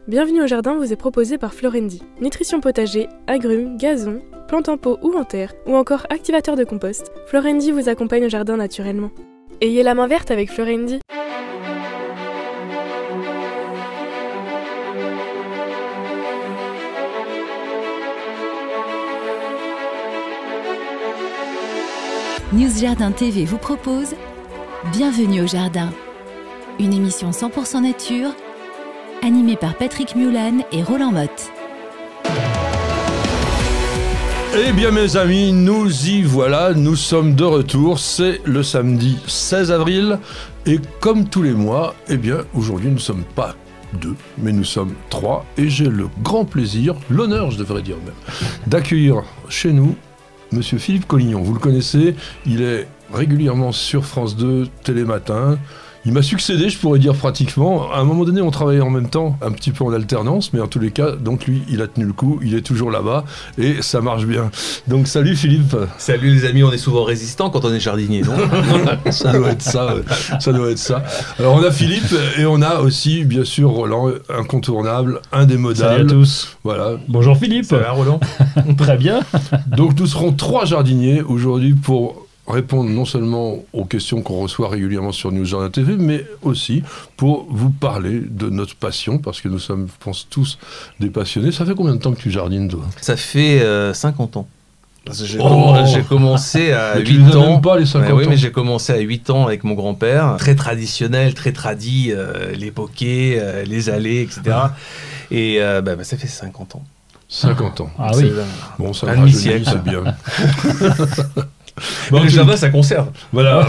Bienvenue au jardin vous est proposé par Florendi. Nutrition potager, agrumes, gazon, plantes en pot ou en terre, ou encore activateur de compost, Florendi vous accompagne au jardin naturellement. Ayez la main verte avec Florendi. News Jardin TV vous propose Bienvenue au jardin, une émission 100% nature, animée par Patrick Mulan et Roland Motte. Eh bien mes amis, nous y voilà, nous sommes de retour, c'est le samedi 16 avril et comme tous les mois, eh bien aujourd'hui nous ne sommes pas deux, mais nous sommes trois et j'ai le grand plaisir, l'honneur je devrais dire même, d'accueillir chez nous Monsieur Philippe Collignon. Vous le connaissez, il est régulièrement sur France 2, Télématin. Il m'a succédé, je pourrais dire pratiquement. À un moment donné, on travaillait en même temps, un petit peu en alternance, mais en tous les cas, donc lui, il a tenu le coup, il est toujours là-bas, et ça marche bien. Donc salut Philippe. Salut les amis, on est souvent résistant quand on est jardinier, non? Ça doit être ça, ça doit être ça. Alors on a Philippe, et on a aussi, bien sûr, Roland, incontournable, indémodable. Salut à tous. Voilà. Bonjour Philippe. Ça va Roland? Très bien. Donc nous serons trois jardiniers aujourd'hui pour répondre non seulement aux questions qu'on reçoit régulièrement sur News Jardin TV, mais aussi pour vous parler de notre passion, parce que nous sommes, je pense, tous des passionnés. Ça fait combien de temps que tu jardines, toi? Ça fait 50 ans. J'ai commencé à mais 8 tu les as ans. même pas, les 50 oui, ans. mais j'ai commencé à 8 ans avec mon grand-père. Très traditionnel, très tradi, les bokeh, les allées, etc. Et ça fait 50 ans. 50 ans. Ah oui. Bon, ça Un me rajeunit, demi-siècle. c'est bien. Bon, le jardin, ça conserve. Voilà,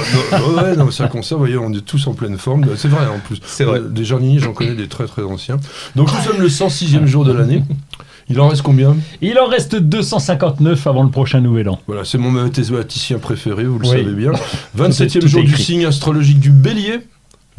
non, ça conserve, vous voyez, on est tous en pleine forme. C'est vrai, en plus. C'est vrai. Des jardiniers, j'en connais des très très anciens. Donc nous sommes le 106e jour de l'année. Il en reste combien? Il en reste 259 avant le prochain nouvel an. Voilà, c'est mon mathématicien préféré, vous le Oui. savez bien. 27e Tout est jour du écrit. signe astrologique du Bélier.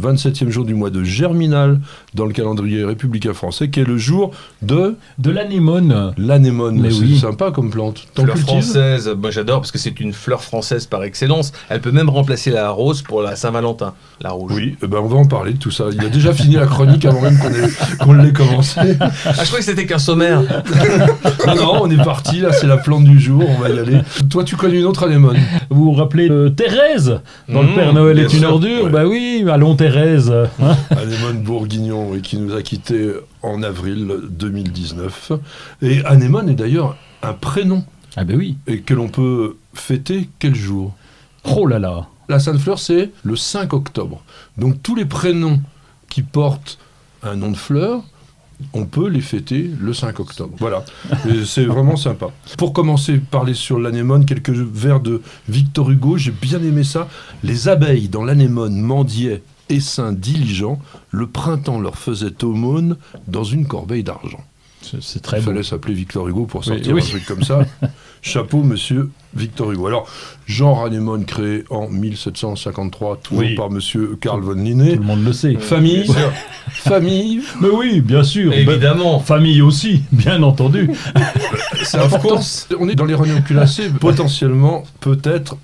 27e jour du mois de Germinal dans le calendrier républicain français, qui est le jour de De l'anémone. l'anémone. Mais C'est oui. sympa comme plante. T'en Fleur cultives? française, moi j'adore parce que c'est une fleur française par excellence. Elle peut même remplacer la rose pour la Saint-Valentin, la rouge. Oui, eh ben on va en parler de tout ça. Il a déjà fini la chronique avant même qu'on l'ait commencé. Ah, je croyais que c'était qu'un sommaire. Non, on est parti, là c'est la plante du jour, on va y aller. Toi tu connais une autre anémone? Vous vous rappelez de Thérèse dans Le Père Noël bien est une sûr, ordure? ouais. Bah oui, allons Thérèse. Anémone bourguignon, oui, qui nous a quittés en avril 2019. Et anémone est d'ailleurs un prénom, Ah bah oui. et que l'on peut fêter quel jour? Oh là là. La Sainte Fleur, c'est le 5 octobre. Donc tous les prénoms qui portent un nom de fleur, on peut les fêter le 5 octobre. Voilà, et c'est vraiment sympa. Pour commencer, parler sur l'anémone, quelques vers de Victor Hugo, j'ai bien aimé ça. Les abeilles dans l'anémone mendiaient, essaims diligents, le printemps leur faisait aumône dans une corbeille d'argent. C'est très Il beau. fallait s'appeler Victor Hugo pour sortir Oui. un truc comme ça. Chapeau, monsieur Victor Hugo. Alors, genre anémone créé en 1753, toujours Oui. par monsieur Carl von Linné. Tout le monde le sait. Famille, famille, Mais oui, bien sûr. Évidemment. Famille aussi, bien entendu. c'est important. On est dans les ranunculacées, potentiellement, peut-être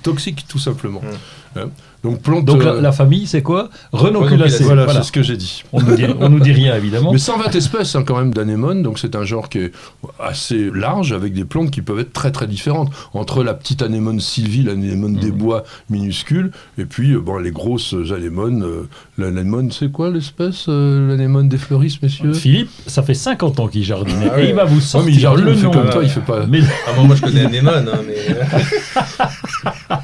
toxiques, tout simplement. Hein. Donc, plante. Donc la famille, c'est quoi? Renonculacée. Voilà, c'est ce que j'ai dit. On nous dit rien, évidemment. Mais 120 espèces quand même d'anémones, donc c'est un genre qui est assez large, avec des plantes qui peuvent être très très différentes. Entre la petite anémone sylvie, l'anémone des bois minuscule, et puis les grosses anémones. L'anémone, c'est quoi l'espèce? L'anémone des fleuristes, messieurs? Philippe, ça fait 50 ans qu'il jardine. Ah ouais. Et il va vous Ouais, sortir mais il jardine, le il fait nom. comme toi, il fait pas... Mais Ah, moi je connais anémone, hein, mais...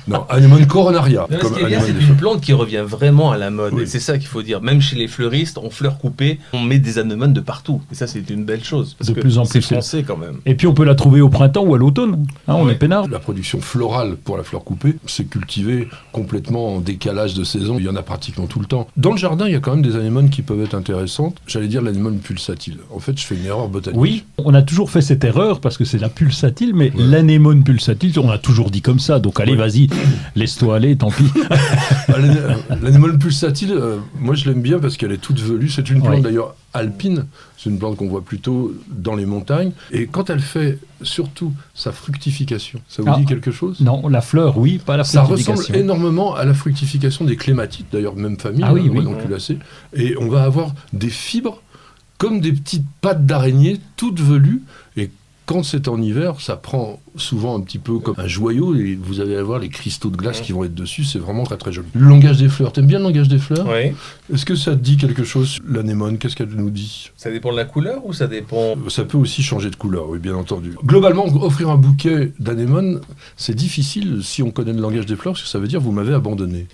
Non, anémone coronaria. Non, ce comme qui est bien, anémone c'est des une fleurs. plante qui revient vraiment à la mode. Oui. Et c'est ça qu'il faut dire. Même chez les fleuristes, en fleurs coupées, on met des anémones de partout. Et ça, c'est une belle chose. Parce De que plus en c'est plus, français quand même. Et puis on peut la trouver au printemps ou à l'automne. Hein, on Ouais. est peinard. La production florale pour la fleur coupée, c'est cultivé complètement en décalage de saison. Il y en a pratiquement tout le temps. Dans le jardin, il y a quand même des anémones qui peuvent être intéressantes. J'allais dire l'anémone pulsatile. En fait, je fais une erreur botanique. Oui, on a toujours fait cette erreur parce que c'est la pulsatile, mais Ouais. l'anémone pulsatile, on a toujours dit comme ça. Donc allez, Ouais. vas-y, laisse-toi aller, tant pis. L'anémone pulsatile, moi je l'aime bien parce qu'elle est toute velue. C'est une plante Oui. d'ailleurs alpine. C'est une plante qu'on voit plutôt dans les montagnes. Et quand elle fait surtout sa fructification, ça vous Ah. dit quelque chose? Non, la fleur, oui, pas la Ça fructification. ressemble énormément à la fructification des clématites, d'ailleurs même famille, Ah oui, oui. renonculacées. Et on va avoir des fibres comme des petites pattes d'araignée toutes velues. Et quand c'est en hiver, ça prend souvent un petit peu comme un joyau et vous allez avoir les cristaux de glace qui vont être dessus. C'est vraiment très très joli. Le langage des fleurs, t'aimes bien le langage des fleurs? Oui. Est-ce que ça te dit quelque chose, l'anémone? Qu'est-ce qu'elle nous dit? Ça dépend de la couleur ou ça dépend... Ça peut aussi changer de couleur, oui, bien entendu. Globalement, offrir un bouquet d'anémones, c'est difficile si on connaît le langage des fleurs, parce que ça veut dire vous m'avez abandonné.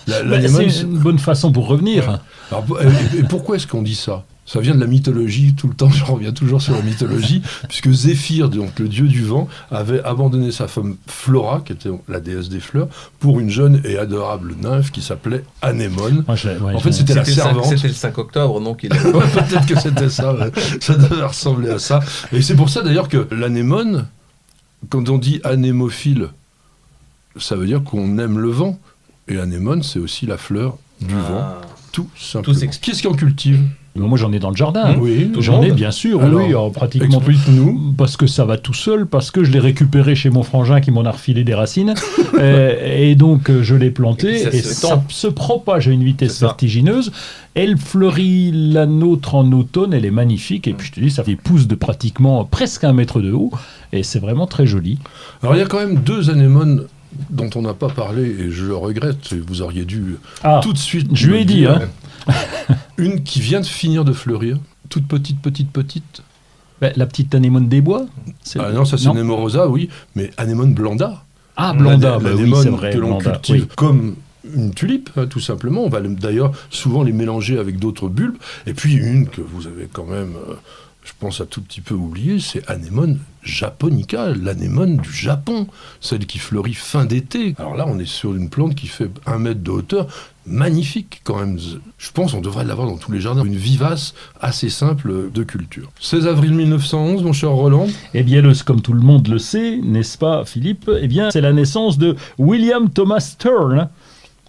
L'anémone, c'est une bonne façon pour revenir. Ouais. Alors, et pourquoi est-ce qu'on dit ça? Ça vient de la mythologie, tout le temps, je reviens toujours sur la mythologie, puisque Zéphyr, donc le dieu du vent, avait abandonné sa femme Flora, qui était la déesse des fleurs, pour une jeune et adorable nymphe qui s'appelait Anémone. En fait, c'était la servante. C'était le 5 octobre, donc il Ouais, peut-être que c'était ça, ouais. Ça devait ressembler à ça. Et c'est pour ça d'ailleurs que l'anémone, quand on dit anémophile, ça veut dire qu'on aime le vent. Et anémone, c'est aussi la fleur du vent, tout simplement. Qui est-ce qui en cultive? Moi, j'en ai dans le jardin. Oui, j'en ai, bien sûr. Alors, oui, pratiquement explique-nous. Parce que ça va tout seul, parce que je l'ai récupéré chez mon frangin qui m'en a refilé des racines. Et donc, je l'ai planté. Et ça se propage à une vitesse vertigineuse. Elle fleurit la nôtre en automne. Elle est magnifique. Et puis, je te dis, ça fait des pousses de pratiquement presque 1 mètre de haut. Et c'est vraiment très joli. Alors, il y a quand même 2 anémones dont on n'a pas parlé, et je le regrette. Vous auriez dû tout de suite... Je lui ai dit, hein. Une qui vient de finir de fleurir, toute petite. La petite anémone des bois. Ah non, ça c'est Nemorosa, oui, mais anémone blanda. Ah, blanda, l'anémone oui, c'est vrai, que l'on blanda, cultive comme une tulipe, hein, tout simplement. On va d'ailleurs souvent les mélanger avec d'autres bulbes. Et puis une que vous avez quand même, je pense, un tout petit peu oublié, c'est Anémone japonica, l'anémone du Japon, celle qui fleurit fin d'été. Alors là, on est sur une plante qui fait 1 mètre de hauteur, magnifique quand même. Je pense qu'on devrait l'avoir dans tous les jardins. Une vivace assez simple de culture. 16 avril 1911, mon cher Roland. Eh bien, comme tout le monde le sait, n'est-ce pas, Philippe? Eh bien, c'est la naissance de William Thomas Stern,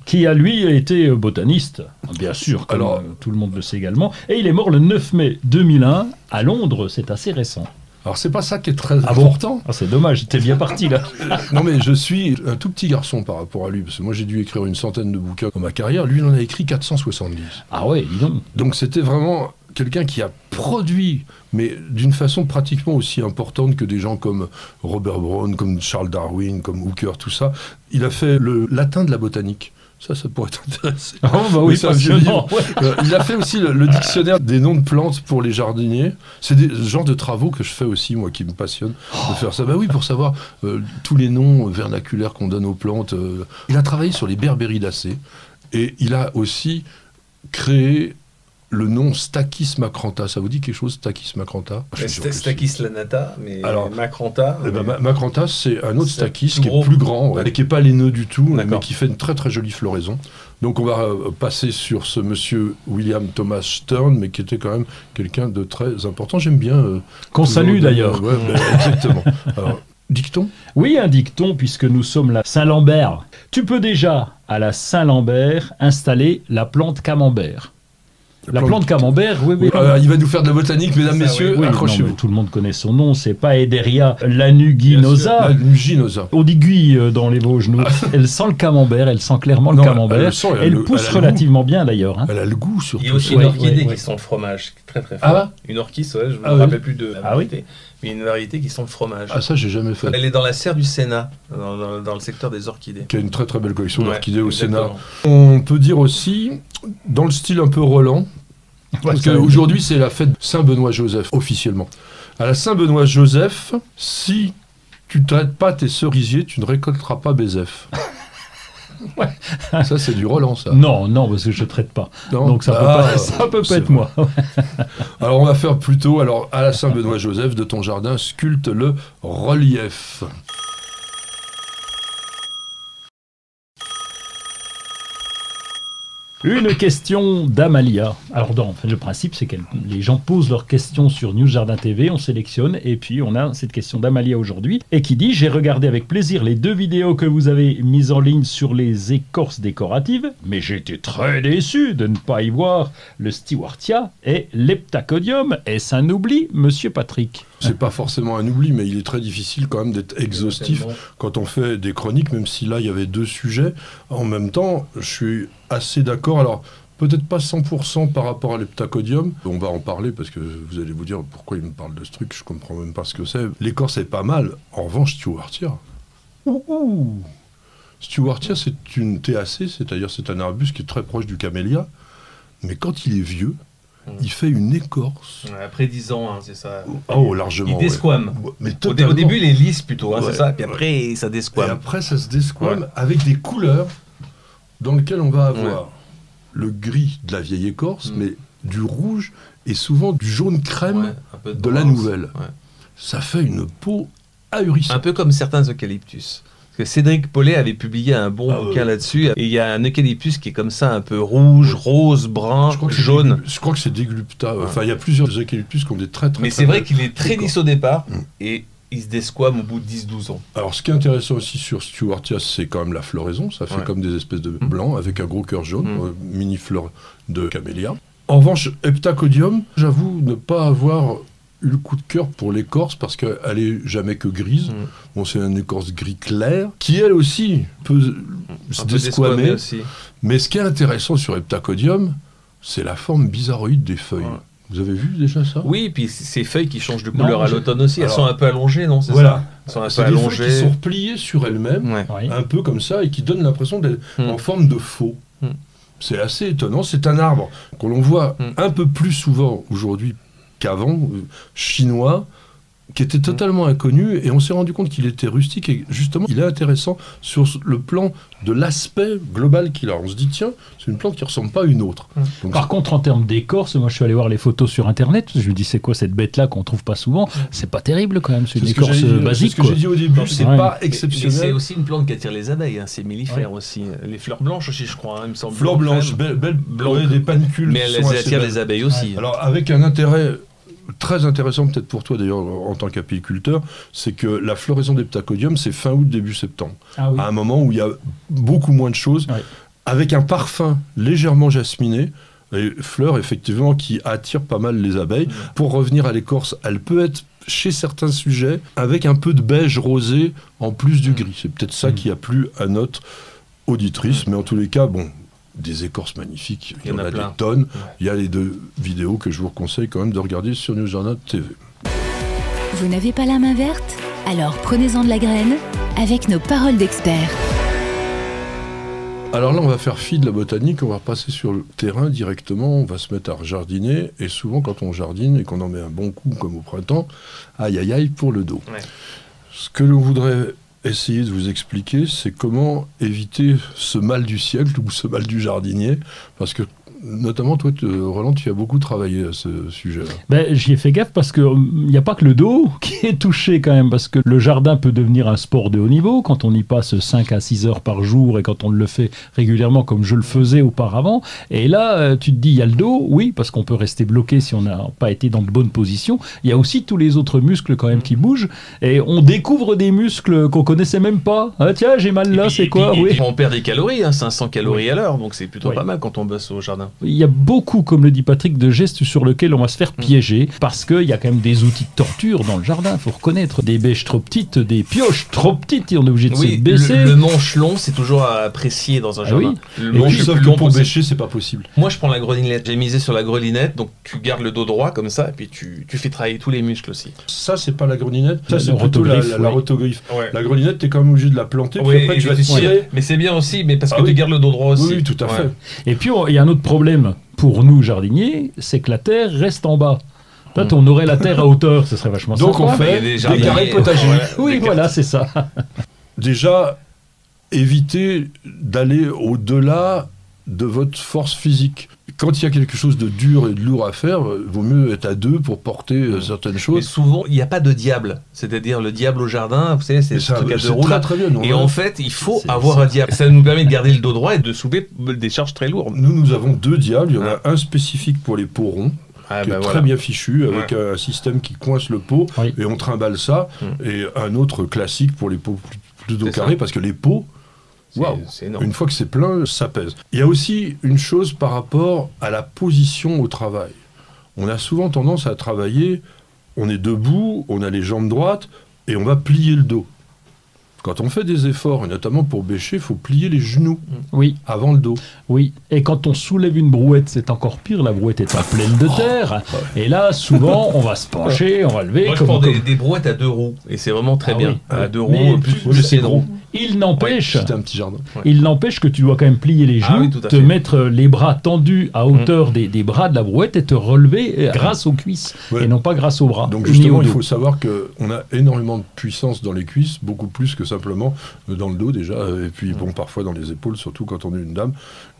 qui a lui été botaniste, bien sûr, comme alors, tout le monde le sait également. Et il est mort le 9 mai 2001 à Londres, c'est assez récent. Alors c'est pas ça qui est très important. Ah, c'est dommage, t'es bien parti là. Non mais je suis un tout petit garçon par rapport à lui, parce que moi j'ai dû écrire une centaine de bouquins dans ma carrière, lui il en a écrit 470. Ah ouais, dis donc. Donc c'était vraiment quelqu'un qui a produit, mais d'une façon pratiquement aussi importante que des gens comme Robert Brown, comme Charles Darwin, comme Hooker, tout ça. Il a fait le latin de la botanique. Ça pourrait t'intéresser. Oh bah oui, passionnant. Ouais. Il a fait aussi le dictionnaire des noms de plantes pour les jardiniers. C'est des genres de travaux que je fais aussi, moi, qui me passionne de faire ça. Bah oui, pour savoir tous les noms vernaculaires qu'on donne aux plantes. Il a travaillé sur les berbéridacées et il a aussi créé le nom Stachys macrantha. Ça vous dit quelque chose, Stachys macrantha? Stachys lanata, mais alors, macrantha... Macrantha, c'est un autre Stachys qui est plus grand, et qui n'est pas laineux du tout, mais qui fait une très très jolie floraison. Donc on va passer sur ce monsieur William Thomas Stern, mais qui était quand même quelqu'un de très important. J'aime bien... qu'on salue d'ailleurs. Ouais, exactement. Alors, dicton? Oui, un dicton, puisque nous sommes la Saint-Lambert. Tu peux déjà, à la Saint-Lambert, installer la plante camembert. La plante camembert, oui. Il va nous faire de la botanique, mesdames, messieurs, accrochez-vous. Tout le monde connaît son nom, c'est Paederia lanuginosa. Lanuginosa. Au d'Iguille dans les Vosges, elle sent le camembert, elle sent clairement le camembert. Elle pousse relativement bien d'ailleurs. Elle a le goût surtout. Il y a aussi une orchidée qui sent le fromage, très très fort. Ah, une orchis, je ne me rappelle plus de la variété. Mais une variété qui sent le fromage. Ah, ça, j'ai jamais fait. Elle est dans la serre du Sénat, dans le secteur des orchidées. Qui a une très très belle collection d'orchidées au Sénat. On peut dire aussi, dans le style un peu Roland, parce qu'aujourd'hui, c'est la fête Saint-Benoît-Joseph, officiellement. À la Saint-Benoît-Joseph, si tu ne traites pas tes cerisiers, tu ne récolteras pas Bézef. Ouais. Ça, c'est du Roland, ça. Non, parce que je ne traite pas. Non. Donc ça peut pas être moi. Alors, on va faire plutôt, à la Saint-Benoît-Joseph, de ton jardin, sculpte le relief. Une question d'Amalia. Alors, le principe, c'est que les gens posent leurs questions sur News Jardin TV, on sélectionne, et puis on a cette question d'Amalia aujourd'hui, et qui dit « J'ai regardé avec plaisir les 2 vidéos que vous avez mises en ligne sur les écorces décoratives, mais j'étais très déçu de ne pas y voir le Stewartia et l'Heptaconium. Est-ce un oubli, monsieur Patrick ?» C'est pas forcément un oubli, mais il est très difficile quand même d'être exhaustif quand on fait des chroniques, même si là, il y avait 2 sujets. En même temps, je suis assez d'accord. Alors, peut-être pas 100% par rapport à l'heptacodium. On va en parler parce que vous allez vous dire pourquoi il me parle de ce truc, je comprends même pas ce que c'est. L'écorce est pas mal. En revanche, Stewartia. Stewartia, c'est une TAC, c'est-à-dire c'est un arbuste qui est très proche du camélia. Mais quand il est vieux, il fait une écorce. Ouais, après 10 ans, hein, c'est ça. Oh, largement. Il desquame. Ouais. Mais Au début, il est lisse plutôt, hein, Ouais. c'est ça. Puis après, ça Et desquame. après, ça se desquame avec des couleurs dans lesquelles on va avoir le gris de la vieille écorce, mais du rouge et souvent du jaune crème Ouais, un peu de la brun nouvelle. aussi. Ouais. Ça fait une peau ahurissante. Un peu comme certains eucalyptus. Parce que Cédric Paulet avait publié un bon bouquin là-dessus. Et il y a un eucalyptus qui est comme ça, un peu rouge, rose, brun, jaune. Je crois que c'est Deglupta. Enfin, il y a plusieurs eucalyptus qui ont des très Mais très c'est vrai belles qu'il est très écorces. lisse au départ et il se desquame au bout de 10-12 ans. Alors, ce qui est intéressant aussi sur Stewartia, c'est quand même la floraison. Ça fait comme des espèces de blancs avec un gros cœur jaune, mini fleur de camélia. En revanche, Heptacodium, j'avoue ne pas avoir eu le coup de cœur pour l'écorce parce qu'elle est jamais que grise. Bon, c'est une écorce gris clair qui, elle aussi, peut se desquamer. Aussi. Mais ce qui est intéressant sur Heptacodium, c'est la forme bizarroïde des feuilles. Ouais. Vous avez vu déjà ça? Oui, et puis ces feuilles qui changent de Non, couleur à l'automne aussi, elles alors, sont un peu allongées, non? C'est voilà. ça. Elles sont un peu C'est des feuilles allongées. qui sont repliées sur elles-mêmes, Ouais. Oui. un peu comme ça, et qui donnent l'impression d'être en forme de faux. C'est assez étonnant. C'est un arbre que l'on voit un peu plus souvent aujourd'hui qu'avant, chinois, qui était totalement inconnu, et on s'est rendu compte qu'il était rustique, et justement, il est intéressant sur le plan de l'aspect global qu'il a. On se dit, tiens, c'est une plante qui ne ressemble pas à une autre. Donc, Par contre, en termes d'écorce, moi je suis allé voir les photos sur internet. Je me dis, c'est quoi cette bête-là qu'on trouve pas souvent? C'est pas terrible quand même, c'est une ce que écorce j'allais dire, basique. c'est ce que j'ai dit au début, c'est Ouais. pas Mais c'est exceptionnel. aussi une plante qui attire les abeilles, hein. C'est mellifère aussi. Les fleurs blanches aussi, je crois, hein, il me semble. Fleurs blanches, crème. belles, Blanc. ouais, des panicules. Mais qui elles sont assez attirent belles. les abeilles aussi. Alors, avec un intérêt très intéressant, peut-être pour toi d'ailleurs, en tant qu'apiculteur, c'est que la floraison d'Heptacodium, c'est fin août, début septembre. Ah oui. À un moment où il y a beaucoup moins de choses, Ouais. avec un parfum légèrement jasminé, et fleurs effectivement qui attirent pas mal les abeilles. Pour revenir à l'écorce, elle peut être chez certains sujets avec un peu de beige rosé en plus du gris. C'est peut-être ça qui a plu à notre auditrice, mais en tous les cas, bon, des écorces magnifiques, il y en a des plein. tonnes. Il y a les 2 vidéos que je vous conseille quand même de regarder sur News Jardin TV. Vous n'avez pas la main verte? Alors prenez-en de la graine avec nos paroles d'experts. Alors là, on va faire fi de la botanique, on va passer sur le terrain directement, on va se mettre à jardiner, et souvent quand on jardine et qu'on en met un bon coup comme au printemps, aïe aïe aïe pour le dos. Ouais. Ce que l'on voudrait essayer de vous expliquer, c'est comment éviter ce mal du siècle ou ce mal du jardinier, parce que notamment toi, Roland, tu as beaucoup travaillé à ce sujet-là. Ben, j'y ai fait gaffe parce qu'il n'y a pas que le dos qui est touché quand même, parce que le jardin peut devenir un sport de haut niveau quand on y passe 5 à 6 heures par jour et quand on le fait régulièrement comme je le faisais auparavant. Et là, tu te dis, il y a le dos, oui, parce qu'on peut rester bloqué si on n'a pas été dans de bonnes positions. Il y a aussi tous les autres muscles quand même qui bougent et on découvre des muscles qu'on connaissait même pas. Ah, tiens, j'ai mal là, c'est quoi? Et Oui. puis on perd des calories, hein, 500 calories à l'heure, donc c'est plutôt Oui. pas mal quand on bosse au jardin. Il y a beaucoup, comme le dit Patrick, de gestes sur lesquels on va se faire piéger parce qu'il y a quand même des outils de torture dans le jardin, il faut reconnaître. Des bêches trop petites, des pioches trop petites, et on est obligé de se Oui, baisser. le manche long, c'est toujours à apprécier dans un Ah jardin. oui. Le Et manche puis, le sauf plus que long pour possible. bêcher, c'est pas possible. Moi, je prends la grelinette. J'ai misé sur la grelinette, donc tu gardes le dos droit comme ça, et puis tu fais travailler tous les muscles aussi. Ça, c'est pas la grelinette, ça, La c'est plutôt la rotogriffe, oui. rotogriffe. Ouais. La grelinette, t'es quand même obligé de la planter, puis Oui, après, et tu vas tu tires. tirer. Mais c'est bien aussi, mais parce que Ah oui. tu gardes le dos droit aussi. Oui, tout à Ouais. fait. Et puis, il y a un autre problème pour nous, jardiniers, c'est que la terre reste en bas. Peut-être on aurait la terre à hauteur, ce serait vachement Donc, sympa. on fait Il y a des des jardiniers. carrés potagers. Ouais, Oui, des voilà, c'est ça. Déjà, évitez d'aller au-delà de votre force physique. Quand il y a quelque chose de dur et de lourd à faire, vaut mieux être à 2 pour porter certaines Mais choses. souvent, il n'y a pas de diable. C'est-à-dire le diable au jardin, vous savez, c'est Et ce ça, truc à c'est deux roues. très là. très bien. Nous, Et on a- en fait, il faut C'est- avoir un diable. Ça nous permet de garder le dos droit et de soulever des charges très lourdes. nous avons 2 diables. Il y en a un spécifique pour les peaux ronds, Ah, qui est bah, très voilà. bien fichu, avec un système qui coince le pot, Oui. et on trimballe ça. Et un autre classique pour les pots plus dos C'est ça. carrés, parce que les pots, C'est- waouh, c'est énorme. une fois que c'est plein, ça pèse. Il y a aussi une chose par rapport à la position au travail. On a souvent tendance à travailler, on est debout, on a les jambes droites, et on va plier le dos. quand on fait des efforts, et notamment pour bêcher, il faut plier les genoux Oui, avant le dos. oui. Et quand on soulève une brouette, c'est encore pire. La brouette est en pleine de terre. Et là, souvent, on va se pencher, on va lever. Moi, je prends des brouettes à 2 roues et c'est vraiment très Ah bien. oui. À 2 Mais roues, plus c'est de roues. Il n'empêche... C'était un petit jardin. Il n'empêche que tu dois quand même plier les genoux, Ah oui, tout à te fait. mettre les bras tendus à hauteur des bras de la brouette et te relever grâce aux cuisses Ouais. et non pas grâce aux bras. Donc ni justement, au il dos. faut savoir qu'on a énormément de puissance dans les cuisses, beaucoup plus que simplement dans le dos déjà, et puis bon, parfois dans les épaules, surtout quand on est une dame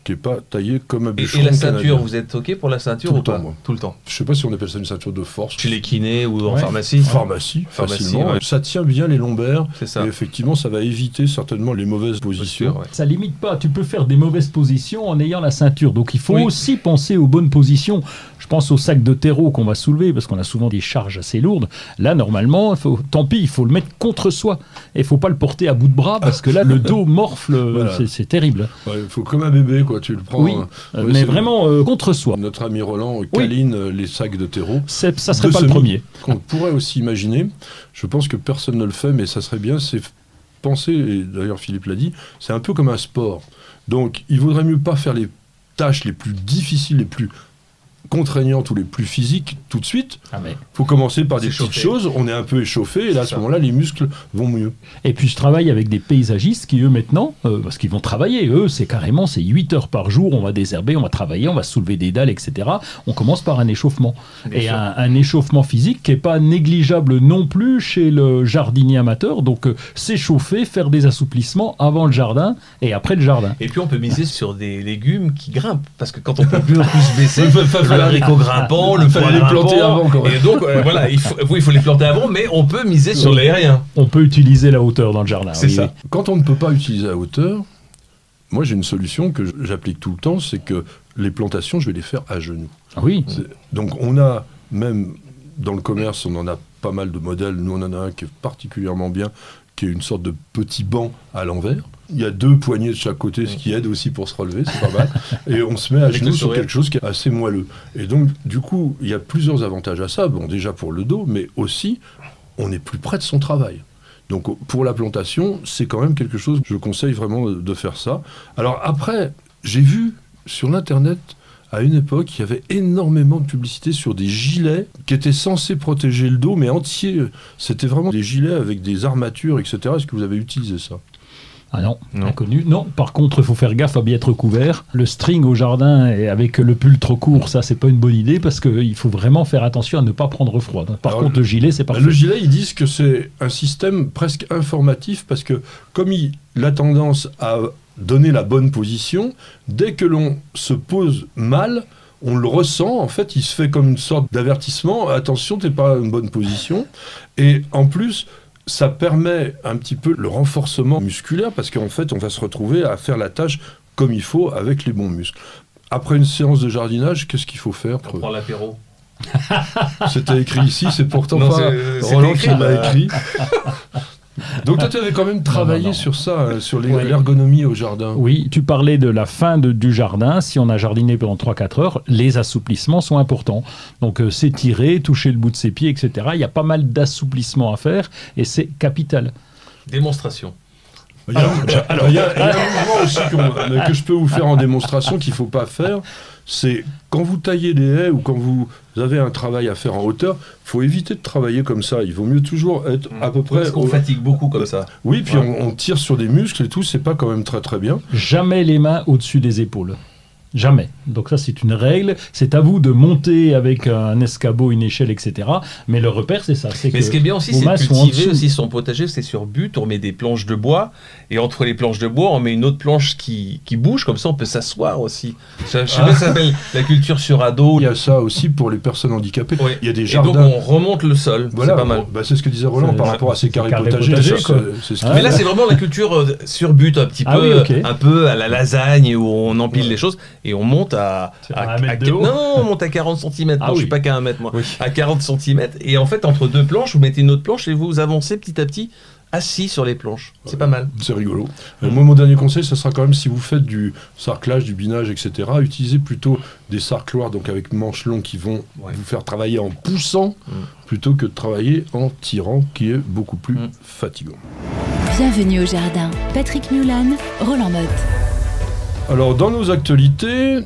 qui n'est pas taillée comme un bûcheron Et la ceinture, canadien. vous êtes OK pour la ceinture Tout le ou pas temps, moi. Tout le temps. Je sais pas si on appelle ça une ceinture de force. Chez les kinés ou en Ouais. pharmacie. Pharmacie, facilement. ouais. Ça tient bien les lombaires, C'est ça. et effectivement, ça va éviter certainement les mauvaises positions. Ouais. Ça limite pas, tu peux faire des mauvaises positions en ayant la ceinture. Donc il faut Oui. aussi penser aux bonnes positions. Je pense au sac de terreau qu'on va soulever parce qu'on a souvent des charges assez lourdes. Là, normalement, tant pis, il faut le mettre contre soi. Et il faut pas le porter à bout de bras parce que là, le dos morfle. Voilà. C'est terrible. Il faut comme un bébé, quoi. Tu le prends. Oui, ouais, mais c'est- vraiment contre soi. Notre ami Roland câline les sacs de terreau. Ça serait de pas le semis premier. qu'on pourrait aussi imaginer. Je pense que personne ne le fait, mais ça serait bien, c'est penser, et d'ailleurs Philippe l'a dit, c'est un peu comme un sport. Donc il vaudrait mieux pas faire les tâches les plus difficiles, les plus contraignantes ou les plus physiques tout de suite. Ah, mais... Il faut commencer par des petites S'échauffer. choses, on est un peu échauffé, et là à ce moment-là, les muscles vont mieux. Et puis je travaille avec des paysagistes qui eux maintenant, parce qu'ils vont travailler, eux c'est 8 heures par jour, on va désherber, on va travailler, on va soulever des dalles, etc. On commence par un échauffement. Bien Et sûr. un échauffement physique qui n'est pas négligeable non plus chez le jardinier amateur. Donc s'échauffer, faire des assouplissements avant le jardin et après le jardin. Et puis on peut miser sur des légumes qui grimpent, parce que quand on peut plus se baisser, le haricot grimpant, le Fallait pois les planter grimpant, avant, quand même. et donc voilà, il faut les planter avant, mais on peut miser sur l'aérien. On peut utiliser la hauteur dans le jardin. C'est ça. Quand on ne peut pas utiliser à hauteur, moi j'ai une solution que j'applique tout le temps, c'est que les plantations, je vais les faire à genoux. Ah oui. Donc on a, même dans le commerce, on en a pas mal de modèles. Nous, on en a un qui est particulièrement bien, qui est une sorte de petit banc à l'envers. Il y a 2 poignées de chaque côté, ce qui aide aussi pour se relever, c'est pas mal. Et on se met à Avec genoux le sur sourire. quelque chose qui est assez moelleux. Et donc, du coup, il y a plusieurs avantages à ça. Bon, déjà pour le dos, mais aussi, on est plus près de son travail. Donc, pour la plantation, c'est quand même quelque chose, je conseille vraiment de faire ça. Alors après, j'ai vu sur l'Internet, à une époque, il y avait énormément de publicité sur des gilets qui étaient censés protéger le dos, mais entiers. C'était vraiment des gilets avec des armatures, etc. Est-ce que vous avez utilisé ça ? Ah non, Non. inconnu. Non, par contre, il faut faire gaffe à bien être couvert. Le string au jardin et avec le pull trop court, ça, c'est pas une bonne idée parce qu'il faut vraiment faire attention à ne pas prendre froid. Par Alors, contre, le gilet, c'est parfait. Le gilet, ils disent que c'est un système presque informatif parce que comme il a tendance à donner la bonne position, dès que l'on se pose mal, on le ressent, en fait, il se fait comme une sorte d'avertissement, attention, t'es pas à une bonne position. Et en plus, ça permet un petit peu le renforcement musculaire parce qu'en fait, on va se retrouver à faire la tâche comme il faut avec les bons muscles. Après une séance de jardinage, qu'est-ce qu'il faut faire On prend l'apéro. C'était écrit ici, c'est pourtant Non, pas c'est Roland écrit, qui l'a bah. écrit. Donc toi, tu avais quand même travaillé non. sur ça, sur Ouais. l'ergonomie au jardin. Oui, tu parlais de la fin du jardin. Si on a jardiné pendant 3-4 heures, les assouplissements sont importants. Donc s'étirer, toucher le bout de ses pieds, etc. Il y a pas mal d'assouplissements à faire et c'est capital. Démonstration. Il y a un mouvement aussi que je peux vous faire en démonstration qu'il ne faut pas faire, c'est quand vous taillez des haies ou quand vous avez un travail à faire en hauteur, il faut éviter de travailler comme ça. Il vaut mieux toujours être à peu près... Parce qu'on fatigue beaucoup comme ça. Oui, puis Ouais. on tire sur des muscles et tout, c'est pas quand même très très bien. Jamais les mains au-dessus des épaules. Jamais. Donc ça, c'est une règle. C'est à vous de monter avec un escabeau, une échelle, etc. Mais le repère, c'est ça. C'est Mais que ce qui est bien aussi, vos c'est mains de sont en cultiver dessous. aussi son potager. C'est sur but, on met des planches de bois. Et entre les planches de bois, on met une autre planche qui bouge. Comme ça, on peut s'asseoir aussi. Je sais pas, ça s'appelle la culture sur ado. Il y a ça aussi pour les personnes handicapées. Oui. Il y a des Et jardins... donc, on remonte le sol. Voilà, c'est pas mal. bah, c'est ce que disait Roland C'est- par rapport à ses carrés carrés potagers. potagers, c'est- quoi. c'est ce Ah, Mais là, qu'il- c'est vraiment la culture sur but, un petit peu, Ah oui, ok. un peu à la lasagne où on empile les choses et on monte à un mètre de haut. non, on monte à 40 cm. Ah Je oui. suis pas qu'à 1 mètre, moi. Oui. À 40 cm. Et en fait, entre 2 planches, vous mettez une autre planche et vous avancez petit à petit assis sur les planches. C'est pas mal. C'est rigolo. Moi, mon dernier conseil, ça sera quand même si vous faites du sarclage, du binage, etc., utilisez plutôt des sarcloirs, donc avec manches longues qui vont Ouais. vous faire travailler en poussant, plutôt que de travailler en tirant, qui est beaucoup plus fatigant. Bienvenue au jardin. Patrick Mulan, Roland Motte. Alors, dans nos actualités,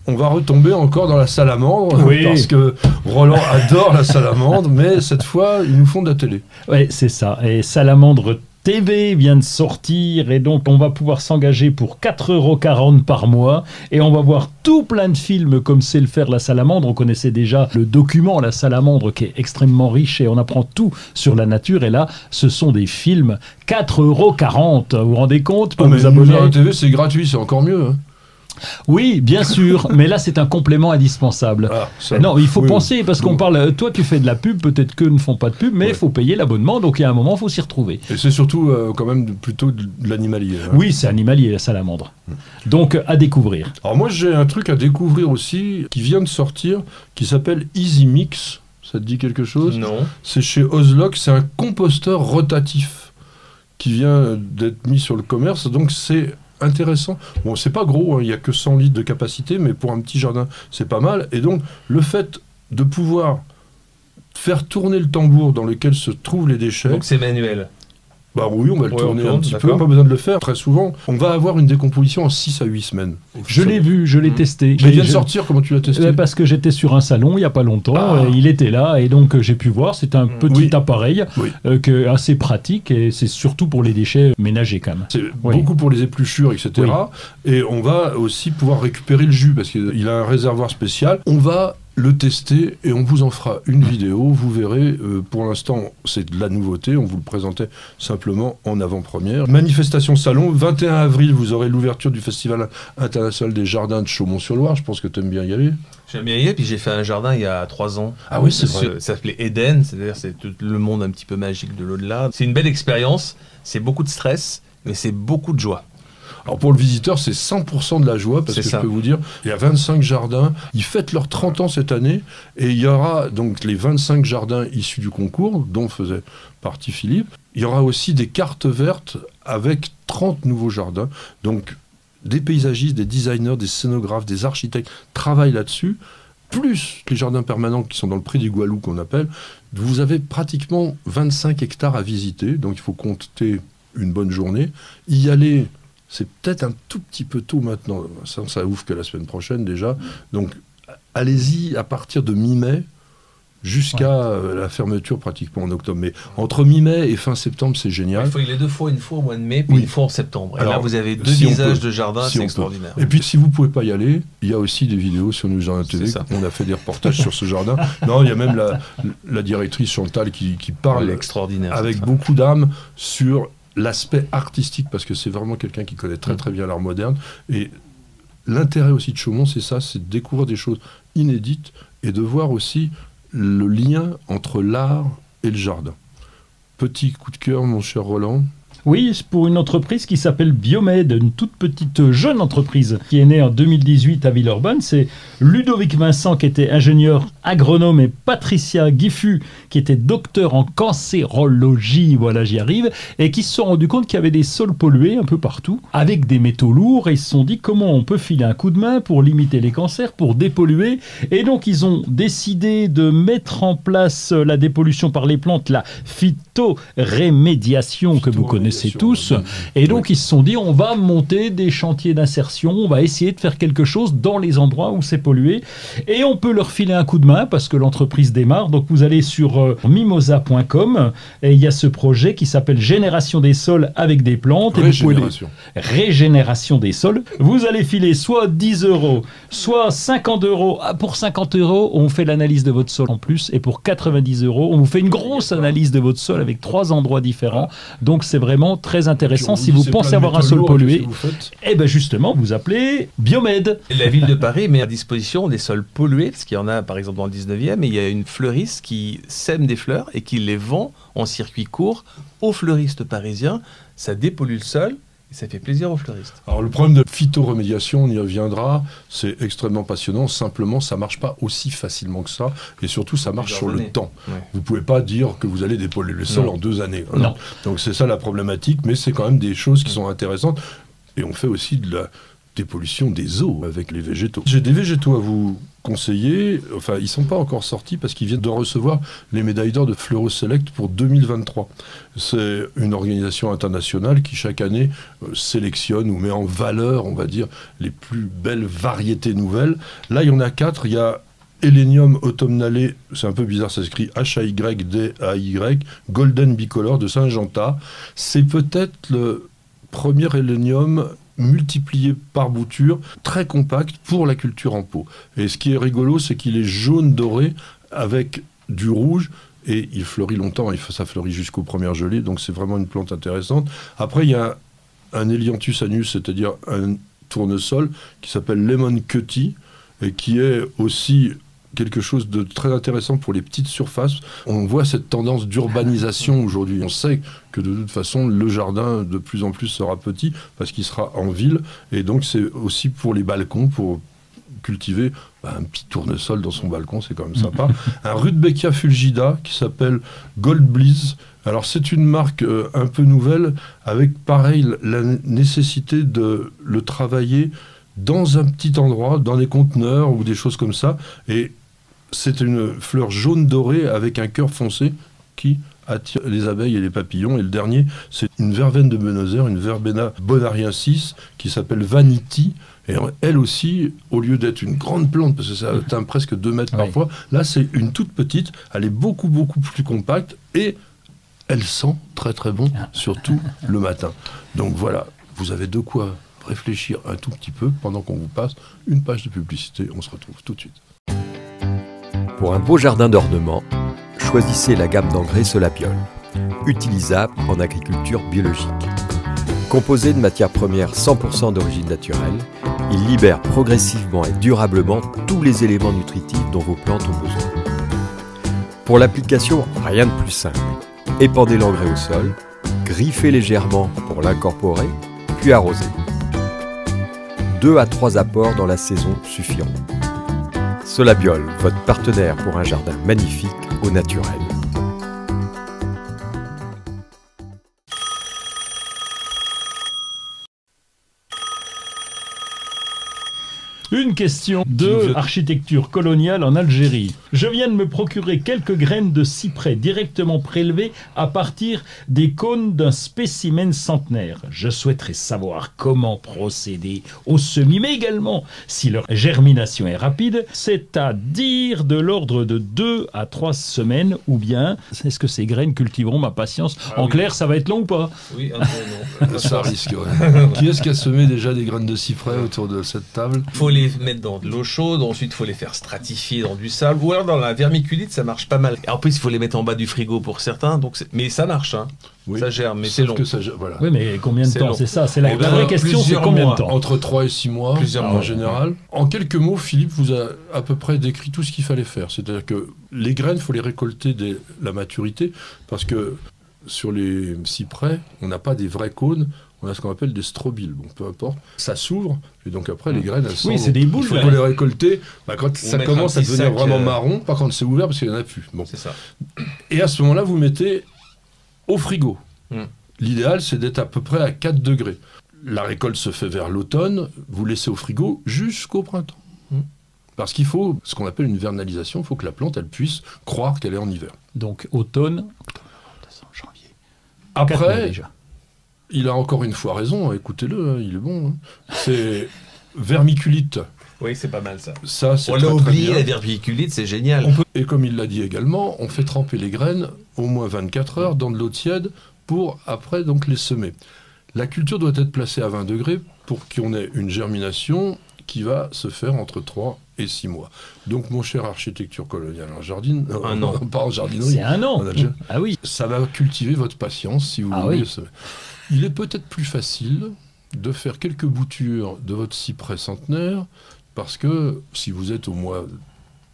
on va retomber encore dans la salamandre, Oui. parce que Roland adore la salamandre, mais cette fois, ils nous font de la télé. Ouais, c'est ça. Et Salamandre TV vient de sortir et donc on va pouvoir s'engager pour 4,40 € par mois et on va voir tout plein de films comme sait le faire la salamandre. On connaissait déjà le document La Salamandre qui est extrêmement riche et on apprend tout sur la nature et là ce sont des films 4,40 €. Vous vous rendez compte pour Ah, mais vous abonner la TV, c'est gratuit, c'est encore mieux. Hein. Oui, bien sûr, mais là c'est un complément indispensable. Ah, ça- Non, il faut oui, penser, parce qu'on oui. parle, toi tu fais de la pub, peut-être qu'eux ne font pas de pub, mais il Ouais. faut payer l'abonnement, donc il y a un moment, il faut s'y retrouver. Et c'est surtout quand même plutôt de l'animalier. Hein. Oui, c'est animalier, la salamandre. Donc, à découvrir. Alors moi j'ai un truc à découvrir aussi qui vient de sortir qui s'appelle Easy Mix. Ça te dit quelque chose? Non. C'est chez Ozlock, c'est un composteur rotatif qui vient d'être mis sur le commerce. Donc c'est intéressant. Bon, c'est pas gros, hein, il n'y a que 100 litres de capacité, mais pour un petit jardin, c'est pas mal. Et donc le fait de pouvoir faire tourner le tambour dans lequel se trouvent les déchets, Donc c'est manuel. bah oui, on va le Ouais, tourner on un tourne, petit peu, d'accord. pas besoin de le faire très souvent. On va avoir une décomposition en 6 à 8 semaines. Je l'ai vu, je l'ai testé. Mais il vient de Je- sortir, comment tu l'as testé? Parce que j'étais sur un salon il n'y a pas longtemps, Ah. il était là, et donc j'ai pu voir, c'est un petit Oui. appareil Oui. assez pratique, et c'est surtout pour les déchets ménagers quand même. C'est Oui. beaucoup pour les épluchures, etc. Oui. Et on va aussi pouvoir récupérer le jus parce qu'il a un réservoir spécial. On va le tester et on vous en fera une vidéo. Vous verrez, pour l'instant, c'est de la nouveauté. On vous le présentait simplement en avant-première. Manifestation salon, 21 avril, vous aurez l'ouverture du Festival international des jardins de Chaumont-sur-Loire. Je pense que tu aimes bien y aller. J'aime bien y aller, puis j'ai fait un jardin il y a 3 ans. Ah oui, c'est vrai. Ça s'appelait Eden, c'est-à-dire c'est tout le monde un petit peu magique de l'au-delà. C'est une belle expérience, c'est beaucoup de stress, mais c'est beaucoup de joie. Alors pour le visiteur, c'est 100% de la joie, parce C'est que ça. je peux vous dire, il y a 25 jardins, ils fêtent leurs 30 ans cette année, et il y aura donc les 25 jardins issus du concours, dont faisait partie Philippe. Il y aura aussi des cartes vertes avec 30 nouveaux jardins, donc des paysagistes, des designers, des scénographes, des architectes travaillent là-dessus, plus les jardins permanents qui sont dans le pré du Goualou qu'on appelle. Vous avez pratiquement 25 hectares à visiter, donc il faut compter une bonne journée. Y aller... C'est peut-être un tout petit peu tôt maintenant. Ça ouvre que la semaine prochaine déjà. Donc, allez-y à partir de mi-mai jusqu'à la fermeture pratiquement en octobre. Mais entre mi-mai et fin septembre, c'est génial. Il faut y aller 2 fois, une fois au mois de mai, puis Oui. une fois en septembre. Et Alors, là, vous avez 2 si on visages peut. de jardin, Si c'est on peut. extraordinaire. Et puis, si vous ne pouvez pas y aller, il y a aussi des vidéos sur News Jardin TV. C'est ça. On a fait des reportages sur ce jardin. Non, il y a même la directrice Chantal qui parle Elle est extraordinaire. avec cette femme. beaucoup d'âme sur l'aspect artistique, parce que c'est vraiment quelqu'un qui connaît très très bien l'art moderne. Et l'intérêt aussi de Chaumont, c'est ça, c'est de découvrir des choses inédites et de voir aussi le lien entre l'art et le jardin. Petit coup de cœur, mon cher Roland. Oui, c'est pour une entreprise qui s'appelle Biomed, une toute petite jeune entreprise qui est née en 2018 à Villeurbanne. C'est Ludovic Vincent qui était ingénieur agronome et Patricia Guiffu qui était docteur en cancérologie, voilà j'y arrive, et qui se sont rendus compte qu'il y avait des sols pollués un peu partout avec des métaux lourds et ils se sont dit comment on peut filer un coup de main pour limiter les cancers, pour dépolluer. Et donc ils ont décidé de mettre en place la dépollution par les plantes, la phytorémédiation que vous connaissez tous. Et donc ils se sont dit on va monter des chantiers d'insertion, on va essayer de faire quelque chose dans les endroits où c'est pollué et on peut leur filer un coup de main parce que l'entreprise démarre. Donc vous allez sur mimosa.com et il y a ce projet qui s'appelle Génération des sols avec des plantes. Et vous pouvez régénération des sols. Vous allez filer soit 10 €, soit 50 €. Ah, pour 50 €, on fait l'analyse de votre sol en plus et pour 90 €, on vous fait une grosse analyse de votre sol avec 3 endroits différents. Donc c'est vraiment très intéressant. Si vous pensez avoir un sol pollué, et ben justement, vous appelez Biomed. La ville de Paris met à disposition des sols pollués, parce qu'il y en a par exemple dans le 19e, et il y a une fleuriste qui sème des fleurs et qui les vend en circuit court aux fleuristes parisiens. Ça dépollue le sol et ça fait plaisir aux fleuristes. Alors le problème de phytoremédiation, on y reviendra, c'est extrêmement passionnant. Simplement, ça marche pas aussi facilement que ça, et surtout, ça marche sur le temps. Ouais. Vous pouvez pas dire que vous allez dépolluer le sol Non. en 2 années. Non. Donc c'est ça la problématique, mais c'est quand même des choses qui sont intéressantes. Et on fait aussi dépollution des eaux avec les végétaux. J'ai des végétaux à vous conseiller, enfin ils ne sont pas encore sortis parce qu'ils viennent de recevoir les médailles d'or de FleuroSelect pour 2023. C'est une organisation internationale qui chaque année sélectionne ou met en valeur, on va dire, les plus belles variétés nouvelles. Là il y en a 4, il y a Hélénium autumnale, c'est un peu bizarre, ça s'écrit H-A-Y-D-A-Y, Golden Bicolor de Saint-Jean-Tas. C'est peut-être le premier hélénium multiplié par bouture, très compact pour la culture en pot. Et ce qui est rigolo, c'est qu'il est jaune doré avec du rouge et il fleurit longtemps, ça fleurit jusqu'aux premières gelées, donc c'est vraiment une plante intéressante. Après, il y a un Helianthus anus, c'est-à-dire un tournesol qui s'appelle Lemon Cutty et qui est aussi quelque chose de très intéressant pour les petites surfaces. On voit cette tendance d'urbanisation aujourd'hui. On sait que de toute façon, le jardin de plus en plus sera petit parce qu'il sera en ville. Et donc, c'est aussi pour les balcons, pour cultiver un petit tournesol dans son balcon, c'est quand même sympa. Un Rudbeckia fulgida qui s'appelle Gold Bliss. Alors, c'est une marque un peu nouvelle avec, pareil, la nécessité de le travailler dans un petit endroit, dans des conteneurs ou des choses comme ça. Et c'est une fleur jaune dorée avec un cœur foncé qui attire les abeilles et les papillons. Et le dernier, c'est une verveine de Buenos Aires, une Verbena bonariensis, qui s'appelle Vanity. Et elle aussi, au lieu d'être une grande plante, parce que ça atteint presque 2 mètres parfois, là c'est une toute petite, elle est beaucoup plus compacte et elle sent très très bon, surtout le matin. Donc voilà, vous avez de quoi réfléchir un tout petit peu pendant qu'on vous passe une page de publicité. On se retrouve tout de suite. Pour un beau jardin d'ornement, choisissez la gamme d'engrais Solabiol, utilisable en agriculture biologique. Composé de matières premières 100% d'origine naturelle, il libère progressivement et durablement tous les éléments nutritifs dont vos plantes ont besoin. Pour l'application, rien de plus simple. Épandez l'engrais au sol, griffez légèrement pour l'incorporer, puis arrosez. 2 à 3 apports dans la saison suffiront. Solabiol, votre partenaire pour un jardin magnifique au naturel. Une question de architecture coloniale en Algérie. Je viens de me procurer quelques graines de cyprès directement prélevées à partir des cônes d'un spécimen centenaire. Je souhaiterais savoir comment procéder au semis, mais également si leur germination est rapide, c'est-à-dire de l'ordre de 2 à 3 semaines, ou bien est-ce que ces graines cultiveront ma patience? En clair, ça va être long ou pas? Oui, un peu non. Ça risque, ouais. Qui est-ce qui a semé déjà des graines de cyprès autour de cette table? Faut les mettre dans de l'eau chaude, ensuite il faut les faire stratifier dans du sable, ou alors dans la vermiculite, ça marche pas mal. Et en plus, il faut les mettre en bas du frigo pour certains, donc mais ça marche, hein. Oui. Ça germe, mais c'est long. Voilà. Oui, mais combien de temps? C'est ça, c'est la vraie question, c'est Plusieurs combien mois, de temps? Entre 3 et 6 mois, Plusieurs en mois. général. En quelques mots, Philippe vous a à peu près décrit tout ce qu'il fallait faire. C'est-à-dire que les graines, il faut les récolter dès la maturité, parce que sur les cyprès, on n'a pas des vrais cônes, on a ce qu'on appelle des strobiles. Bon, peu importe. Ça s'ouvre, et donc après, les graines, elles sont... Oui, c'est des boules. Il faut les récolter quand ça mettre commence un à petit devenir sac, vraiment marron, pas quand c'est ouvert, parce qu'il n'y en a plus. Bon. C'est ça. Et à ce moment-là, vous mettez au frigo. L'idéal, c'est d'être à peu près à 4 degrés. La récolte se fait vers l'automne, vous laissez au frigo jusqu'au printemps. Parce qu'il faut ce qu'on appelle une vernalisation, il faut que la plante, elle puisse croire qu'elle est en hiver. Donc automne, janvier. Après, déjà. il a encore une fois raison, écoutez-le, hein, il est bon. Hein. C'est vermiculite. Oui, c'est pas mal ça. Ça, c'est On très, l'a très oublié, bien. la vermiculite, c'est génial. Et comme il l'a dit également, on fait tremper les graines au moins 24 heures dans de l'eau tiède pour après donc les semer. La culture doit être placée à 20 degrés pour qu'on ait une germination qui va se faire entre 3 et 6 mois. Donc mon cher architecture coloniale en jardin, Un an. pas en jardinerie. C'est un an. en Algérie. Ah oui. Ça va cultiver votre patience si vous voulez. Oui. Il est peut-être plus facile de faire quelques boutures de votre cyprès centenaire parce que si vous êtes au mois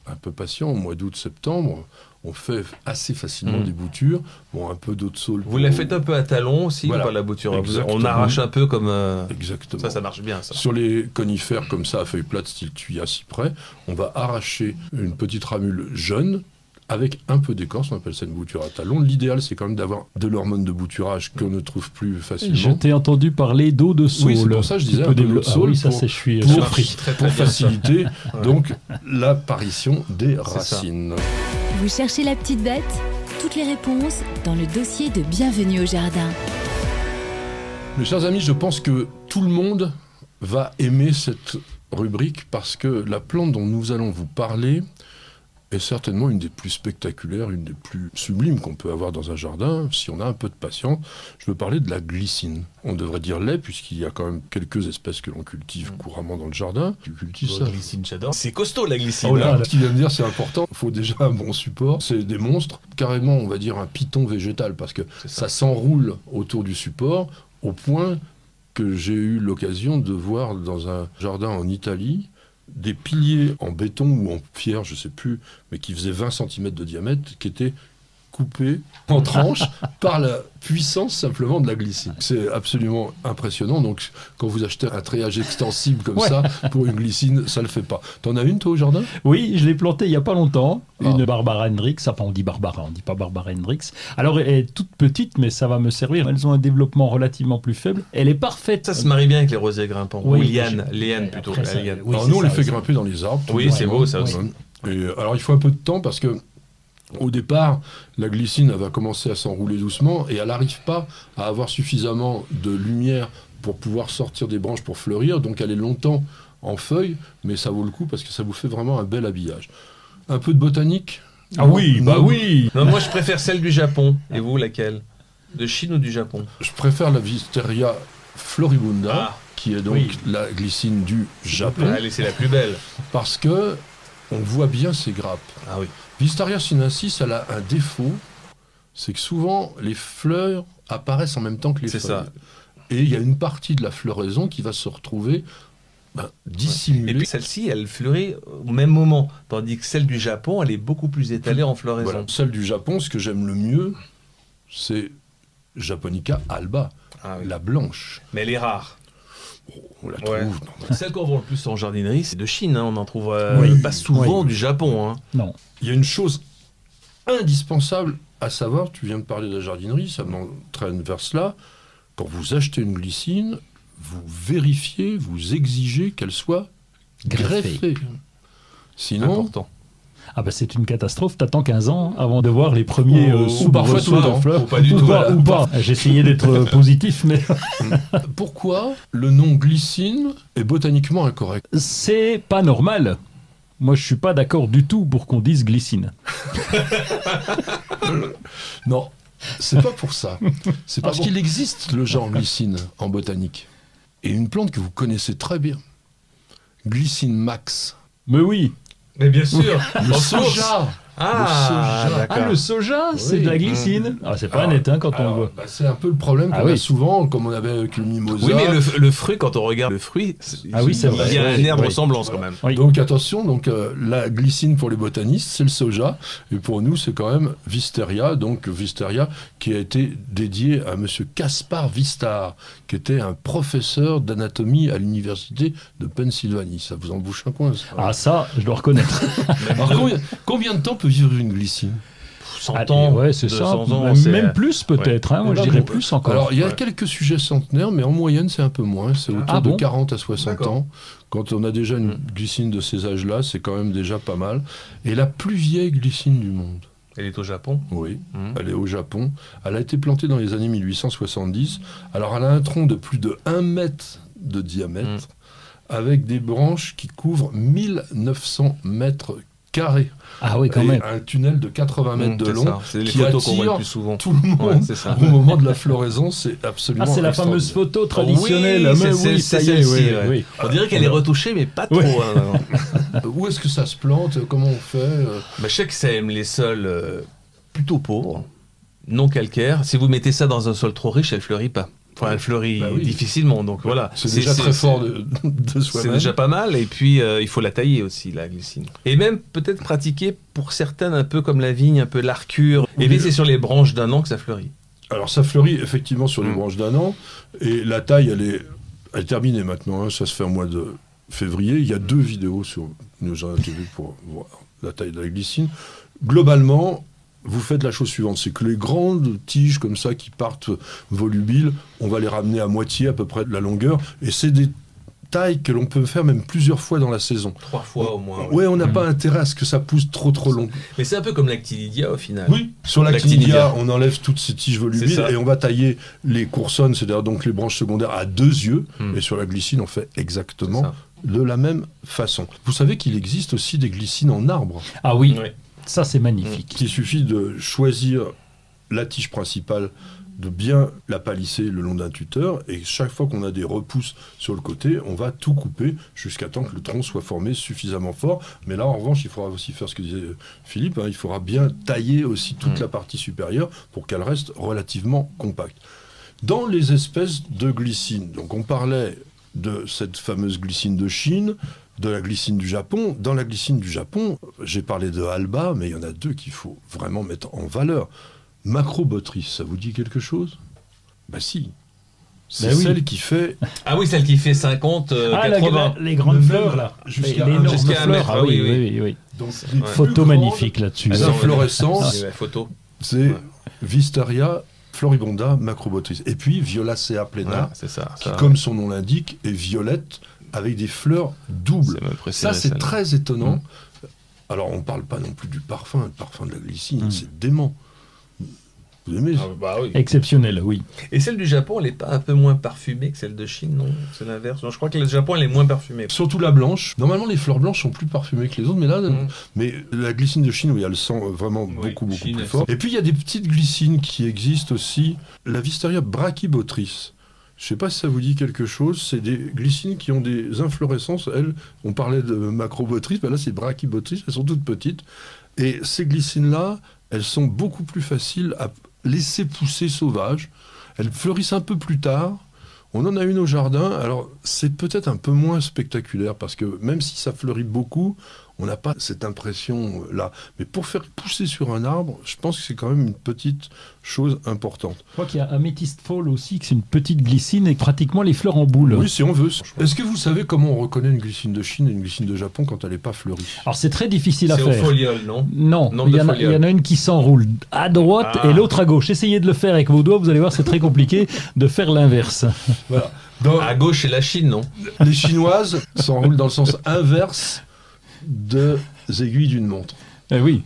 un peu patient, au mois d'août-septembre, on fait assez facilement des boutures. Bon, un peu d'eau de saule. Vous la faites un peu à talons aussi, Voilà. par la bouture. Exactement. On arrache un peu comme... Exactement. Ça marche bien, ça. Sur les conifères comme ça, à feuilles plates, style tuya cyprès, on va arracher une petite ramule jeune, avec un peu d'écorce, on appelle ça une bouture à talons. L'idéal, c'est quand même d'avoir de l'hormone de bouturage qu'on ne trouve plus facilement. Je t'ai entendu parler d'eau de saule. Oui, c'est pour ça que je disais un peu d'eau de saule oui, ça, pour, je suis pour, surpris. pour faciliter donc l'apparition des racines. Vous cherchez la petite bête? Toutes les réponses dans le dossier de Bienvenue au Jardin. Mes chers amis, je pense que tout le monde va aimer cette rubrique parce que la plante dont nous allons vous parler est certainement une des plus spectaculaires, une des plus sublimes qu'on peut avoir dans un jardin, si on a un peu de patience. Je veux parler de la glycine. On devrait dire lait, puisqu'il y a quand même quelques espèces que l'on cultive couramment dans le jardin. Tu cultives ça? La glycine, j'adore. C'est costaud, la glycine. Oh là, ce qu'il vient de dire, c'est important. Il faut déjà un bon support. C'est des monstres, carrément, on va dire, un python végétal, parce que ça s'enroule autour du support, au point que j'ai eu l'occasion de voir dans un jardin en Italie des piliers en béton ou en pierre, je ne sais plus, mais qui faisaient 20 cm de diamètre, qui étaient coupés en tranches par la puissance simplement de la glycine. C'est absolument impressionnant. Donc, quand vous achetez un treillage extensible comme ça, pour une glycine, ça ne le fait pas. T'en as une, toi, au jardin? Oui, je l'ai plantée il n'y a pas longtemps. Une Barbara Hendricks. Enfin, on dit Barbara, on ne dit pas Barbara Hendricks. Alors, elle est toute petite, mais ça va me servir. Elles ont un développement relativement plus faible. Elle est parfaite. Ça se marie bien avec les rosiers grimpants. Oui, ou lianes plutôt. Après, ça, liane. oui, Alors, nous, on les fait ça. grimper dans les arbres. Oui, c'est beau, ça aussi. Et, alors, il faut un peu de temps parce que au départ, la glycine elle va commencer à s'enrouler doucement et elle n'arrive pas à avoir suffisamment de lumière pour pouvoir sortir des branches pour fleurir. Donc elle est longtemps en feuilles, mais ça vaut le coup parce que ça vous fait vraiment un bel habillage. Un peu de botanique? Ah oui, bah oui. Non, moi, je préfère celle du Japon. Et vous, laquelle? De Chine ou du Japon? Je préfère la Wisteria floribunda, Ah, qui est donc la glycine du Japon, allez, c'est la plus belle. parce que on voit bien ses grappes. Ah oui. Wisteria sinensis, elle a un défaut, c'est que souvent les fleurs apparaissent en même temps que les C'est feuilles. ça. Et il y a une partie de la floraison qui va se retrouver dissimulée. Et puis celle-ci, elle fleurit au même moment. Tandis que celle du Japon, elle est beaucoup plus étalée en floraison. Voilà. Celle du Japon, ce que j'aime le mieux, c'est Japonica alba, Ah oui. la blanche. Mais elle est rare. On la Ouais. trouve. non, Celle qu'on voit le plus en jardinerie, c'est de Chine. Hein. On en trouve Oui. pas souvent Oui. du Japon. Hein. Non. Il y a une chose indispensable à savoir, tu viens de parler de la jardinerie, ça m'entraîne vers cela. Quand vous achetez une glycine, vous vérifiez, vous exigez qu'elle soit greffée. Sinon, Important. Ah bah c'est une catastrophe, t'attends 15 ans avant de voir les premiers Ou parfois tout le temps. fleurs. Ou pas du tout, voilà. Ou pas. J'ai essayé d'être positif, mais pourquoi le nom glycine est botaniquement incorrect? c'est pas normal. Moi, je suis pas d'accord du tout pour qu'on dise glycine. Non, c'est pas pour ça. C'est parce bon qu'il existe le genre glycine en botanique. Et une plante que vous connaissez très bien. Glycine max. Mais oui. Mais bien sûr. Le En source. soja. Ah, soja. d'accord. Ah, le soja, c'est Oui. de la glycine. Ah, c'est pas Alors, net hein, quand on Alors, voit. c'est un peu le problème qu'on Ah oui. a souvent, comme on avait avec le mimosa. Oui, mais le fruit, quand on regarde le fruit, Ah oui, c'est vrai. il y a un Oui, air de oui. ressemblance quand même. Oui. Donc attention, la glycine pour les botanistes, c'est le soja. Et pour nous, c'est quand même Wisteria. Donc Wisteria qui a été dédié à monsieur Caspar Wistar, qui était un professeur d'anatomie à l'université de Pennsylvanie. Ça vous en bouche un coin, ça. Ah, ça, je dois reconnaître. Alors combien de temps peut vivre une glycine? 100 Allez, ans, ouais, c'est 200 ça. ans, c'est- Même plus peut-être. Hein, moi, je dirais plus encore. Alors, il y a Ouais. quelques sujets centenaires, mais en moyenne, c'est un peu moins. C'est autour Ah de bon 40 à 60 D'accord. ans. Quand on a déjà une glycine de ces âges-là, c'est quand même déjà pas mal. Et la plus vieille glycine du monde, Elle est au Japon. oui, Mhm. elle est au Japon. Elle a été plantée dans les années 1870. Alors, elle a un tronc de plus de 1 mètre de diamètre, avec des branches qui couvrent 1900 mètres carrés. Ah oui, quand Et même. un tunnel de 80 mètres de C'est long. ça. C'est les qui photos qu'on voit attire le plus souvent. Tout le monde, Ouais, c'est ça. au moment de la floraison, c'est absolument Ah, c'est la fameuse extraordinaire. photo traditionnelle. Oui, Mais c'est oui, ça y est, celle-ci, oui, ouais. oui. On dirait qu'elle est retouchée, mais pas trop. Oui. Hein, non. Où est-ce que ça se plante? Comment on fait? Bah, je sais que ça aime les sols plutôt pauvres, non calcaires. Si vous mettez ça dans un sol trop riche, elle fleurit pas. Enfin, elle fleurit Bah oui. difficilement. Donc voilà. C'est déjà très fort de C'est soi-même. déjà pas mal, et puis il faut la tailler aussi, la glycine. Et même peut-être pratiquer pour certaines, un peu comme la vigne, un peu l'arcure. Et puis c'est sur les branches d'un an que ça fleurit. Alors ça fleurit effectivement sur les Mm. branches d'un an, et la taille, elle est terminée maintenant, hein. Ça se fait au mois de février. Il y a 2 vidéos sur News Jardin TV pour voir la taille de la glycine. globalement, vous faites la chose suivante, c'est que les grandes tiges comme ça qui partent volubiles, on va les ramener à moitié à peu près de la longueur, et c'est des tailles que l'on peut faire même plusieurs fois dans la saison. 3 fois au moins. Ouais, on n'a pas intérêt à ce que ça pousse trop long. Mais c'est un peu comme l'actinidia au final. Oui, sur l'actinidia, on enlève toutes ces tiges volubiles et on va tailler les coursonnes, c'est-à-dire donc les branches secondaires à 2 yeux, et sur la glycine, on fait exactement de la même façon. Vous savez qu'il existe aussi des glycines en arbre. Ah oui, ça c'est magnifique. Il suffit de choisir la tige principale, de bien la palisser le long d'un tuteur, et chaque fois qu'on a des repousses sur le côté, on va tout couper jusqu'à temps que le tronc soit formé suffisamment fort. Mais là, en revanche, il faudra aussi faire ce que disait Philippe, il faudra bien tailler aussi toute la partie supérieure pour qu'elle reste relativement compacte. Dans les espèces de glycine, donc on parlait de cette fameuse glycine de Chine, de la glycine du Japon. Dans la glycine du Japon, j'ai parlé de Alba, mais il y en a 2 qu'il faut vraiment mettre en valeur. Macrobotrytis, ça vous dit quelque chose? Bah si. C'est celle qui fait... Ah oui, celle qui fait 50, 80. Les grandes fleurs, là. Jusqu'à les énormes jusqu'à fleurs. ah oui. Donc, Photo magnifique là-dessus. Les inflorescences, photo. c'est Wisteria floribunda macrobotrytis. Et puis Violacea plena, c'est ça, qui, comme son nom l'indique, est violette avec des fleurs doubles. Ça, c'est très étonnant. Alors, on ne parle pas non plus du parfum. Le parfum de la glycine, c'est dément. Vous aimez oui. Exceptionnel, oui. Et celle du Japon, elle n'est pas un peu moins parfumée que celle de Chine, non? C'est l'inverse. Je crois que le Japon, elle est moins parfumée. Surtout la blanche. Normalement, les fleurs blanches sont plus parfumées que les autres, mais là, mais la glycine de Chine, oui, elle sent vraiment beaucoup plus fort. Et puis, il y a des petites glycines qui existent aussi. La Wisteria brachybotrytis. Je ne sais pas si ça vous dit quelque chose. C'est des glycines qui ont des inflorescences. Elles, on parlait de macrobotrytis, ben là, c'est brachybotrytis. Elles sont toutes petites. Et ces glycines-là, elles sont beaucoup plus faciles à laisser pousser sauvages. Elles fleurissent un peu plus tard. On en a une au jardin. Alors, c'est peut-être un peu moins spectaculaire parce que même si ça fleurit beaucoup, on n'a pas cette impression-là. Mais pour faire pousser sur un arbre, je pense que c'est quand même une petite chose importante. Je crois qu'il y a Amethyst Fall aussi, que c'est une petite glycine et pratiquement les fleurs en boule. Oui, si on veut. Est-ce que vous savez comment on reconnaît une glycine de Chine et une glycine de Japon quand elle n'est pas fleurie? Alors, c'est très difficile à faire. C'est au foliole, non? Non, il y en a une qui s'enroule à droite et l'autre à gauche. Essayez de le faire avec vos doigts, vous allez voir, c'est très compliqué de faire l'inverse. Voilà. À gauche, c'est la Chine, non? Les Chinoises s'enroulent dans le sens inverse des aiguilles d'une montre. Eh oui.